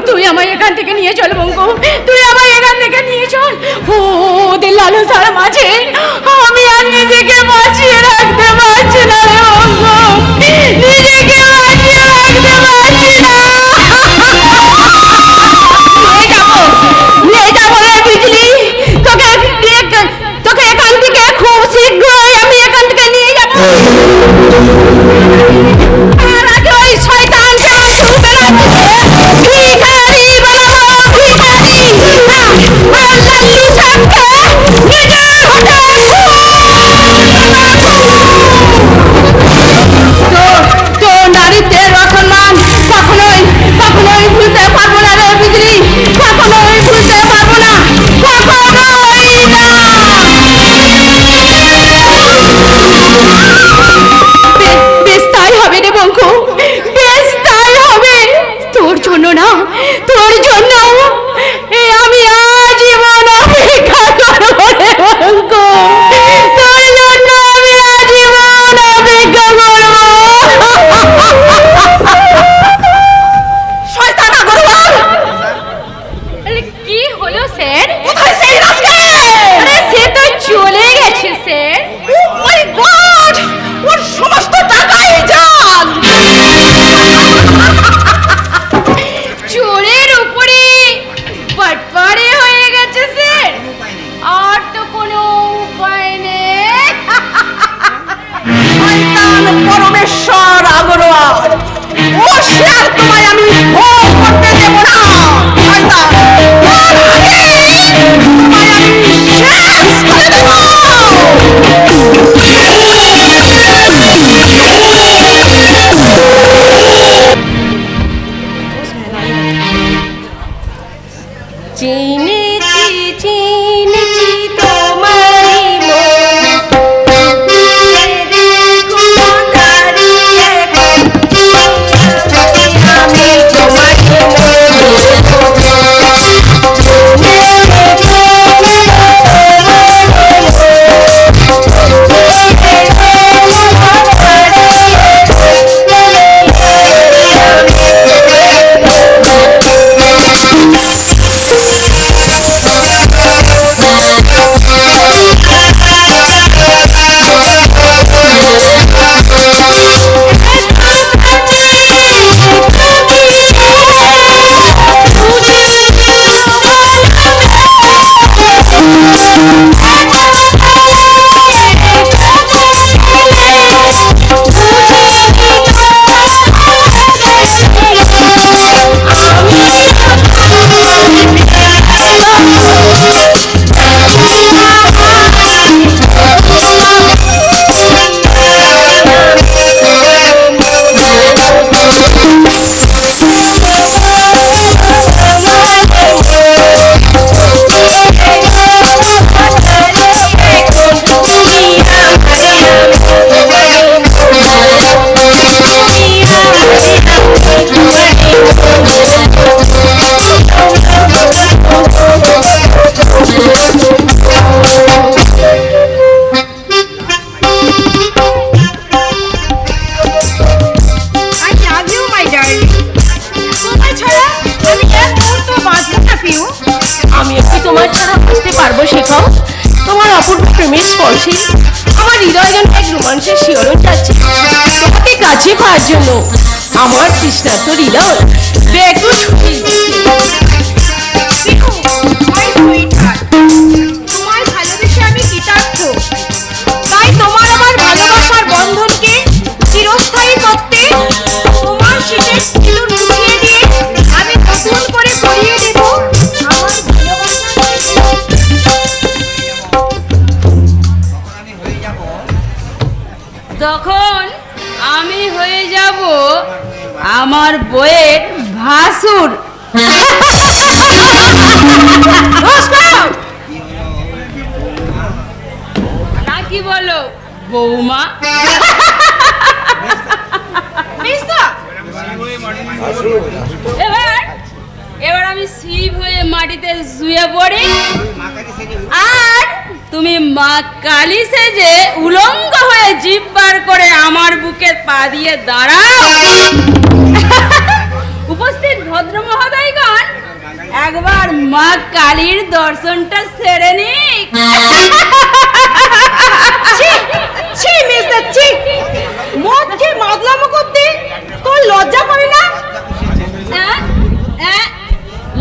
তুই মহেশ্বর আগরওয়াল, ও সে আর তোমায় আমি ভোগ করতে দেব না। শয়তান, তোমার আগে তোমায় আমি শেষ করে দেব। চিনেছি চিনেছি তোমারই মন, দেখো দাঁড়িয়ে আমি তোমারই স্পর্শে আমার হৃদয় যেন এক রোমাঞ্চের শিহরণ যাচ্ছে তোমাকে কাছে পাওয়ার জন্য। আমার তৃষ্ণার্ত হৃদয় ব্যাকুল তোমায় ভালোবেসে আমি কৃতার্থ। তাই তোমার আমার ভালোবাসার বন্ধনকে চিরস্থায়ী করতে তোমার শেষের সিঁদুর মুছিয়ে দিয়ে আমি নতুন করে পরিয়ে দেব আমার তখন আমি হয়ে যাব আমার বইয়ের ভাসুর। নাকি বলো বৌমা? এবার আমি শিব হয়ে মাটিতে শুয়ে পড়ি আর তুমি মা কালী সেজে উলঙ্গ হয়ে জিভ বার করে আমার বুকে পা দিয়ে দাঁড়াও। উপস্থিত ভদ্র মহোদয়গণ একবার মা কালীর দর্শনটা সেরে নিক। মদ খেয়ে মাদলামো করতে তোর লজ্জা করে না?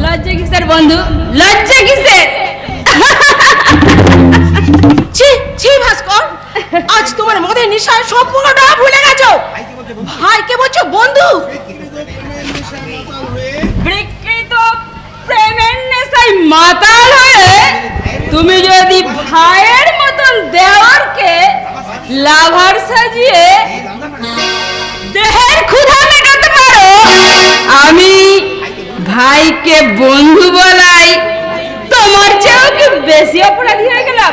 লজ্জা কিসের বন্ধু, লজ্জা কিসের? ছি ছি ভাস্কর, আজ তোমার মদের নেশায় সম্পূর্ণটা ভুলে গেছো। ভাইকে বলছো বন্ধু? বিকৃত প্রেমের নেশায় মাতাল হয়ে তুমি যদি ভাইয়ের মতন দেওয়ারকে লাভার সাজিয়ে দেহের ক্ষুধা মেটাতে পারো, আমি ভাইকে বন্ধু বলাই তোমার চেয়েও কি বেশি অপরাধী হয়ে গেলাম?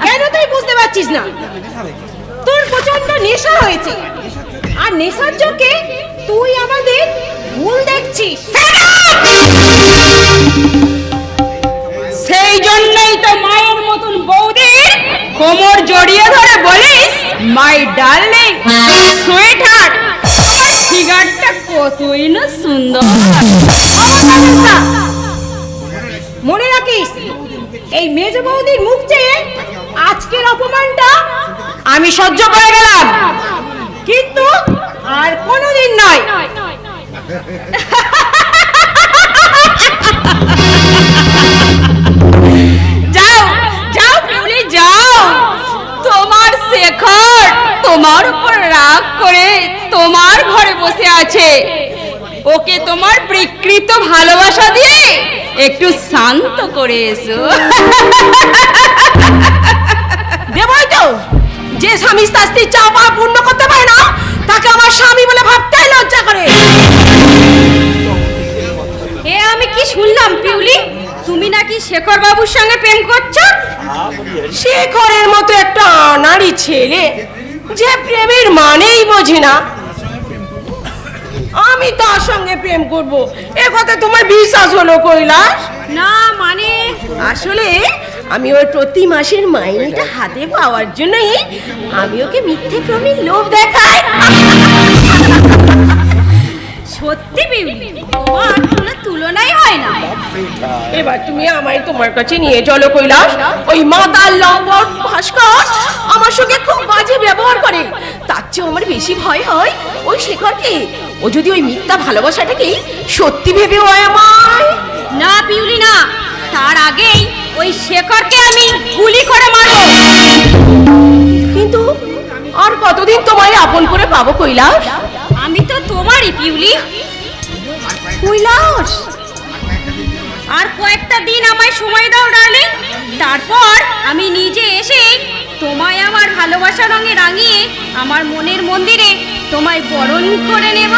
কেন তুই বুঝতে পারছিস না? তোর প্রচন্ড নেশা হয়েছে, আর নেশার চোখে তুই আমাদের ভুল দেখছিস। সেই জন্যই তো মায়ের মতন বৌদির কোমর জড়িয়ে ধরে বলিস মাই ডার্লিং সুইট হার্ট, ফিগারটা কতই না সুন্দর। মনে রাখিস, এই মেজ বৌদির মুখ চেয়ে আজকের অপমানটা আমি সহ্য করে গেলাম, কিন্তু আর কোনোদিন নয়। যাও যাও পিউলি যাও, ওকে তোমার বিকৃত ভালোবাসা দিয়ে একটু শান্ত করে এসো। দেবই তো, যে স্বামী তার স্ত্রীর চাওয়া পাওয়া পূর্ণ করতে পারে না তাকে আমার স্বামী বলে ভাবতেই লজ্জা করে। এ আমি কি শুনলাম পিউলি, তুমি নাকি শেখর বাবুর সঙ্গে প্রেম করছো? শেখরের মতো একটা নারী ছেলে যে প্রেমের মানেই বোঝে না, আমি তার সঙ্গে প্রেম করব এ কথা তোমার বিশ্বাস হলো কৈলাস? না মানে আসলে আমি ওর প্রতি মাসের মাইনেটা হাতে পাওয়ার জন্যই আমি ওকে মিথ্যে প্রমের লোভ দেখাই। সত্যি পিউলি, তোমার কোনো তুলনাই হয় না। এবার তুমি আমায় তোমার কাছে নিয়ে চলো কৈলাস। ওই মাতাল লম্বর ভাস্কর আমার সঙ্গে খুব বাজে ব্যবহার করে, তার চেয়ে আমার বেশি ভয় হয় ওই শেখরকে। ও যদি ওই মিথ্যা ভালোবাসাটাকেই সত্যি ভেবে হয় আমায়। না পিউলি না, তার আগেই ওই শেখরকে আমি গুলি করে মারবো। কিন্তু আর কতদিন তোমায় আপন করে পাবো কৈলাস? আমি তো তোমারই পিউলি। কৈলাস, আর কয়েকটা দিন আমায় সময় দাও ডার্লিং, তারপর আমি নিজে এসে তোমায় আমার ভালোবাসা রঙে রাঙিয়ে আমার মনের মন্দিরে তোমায় বরণ করে নেব।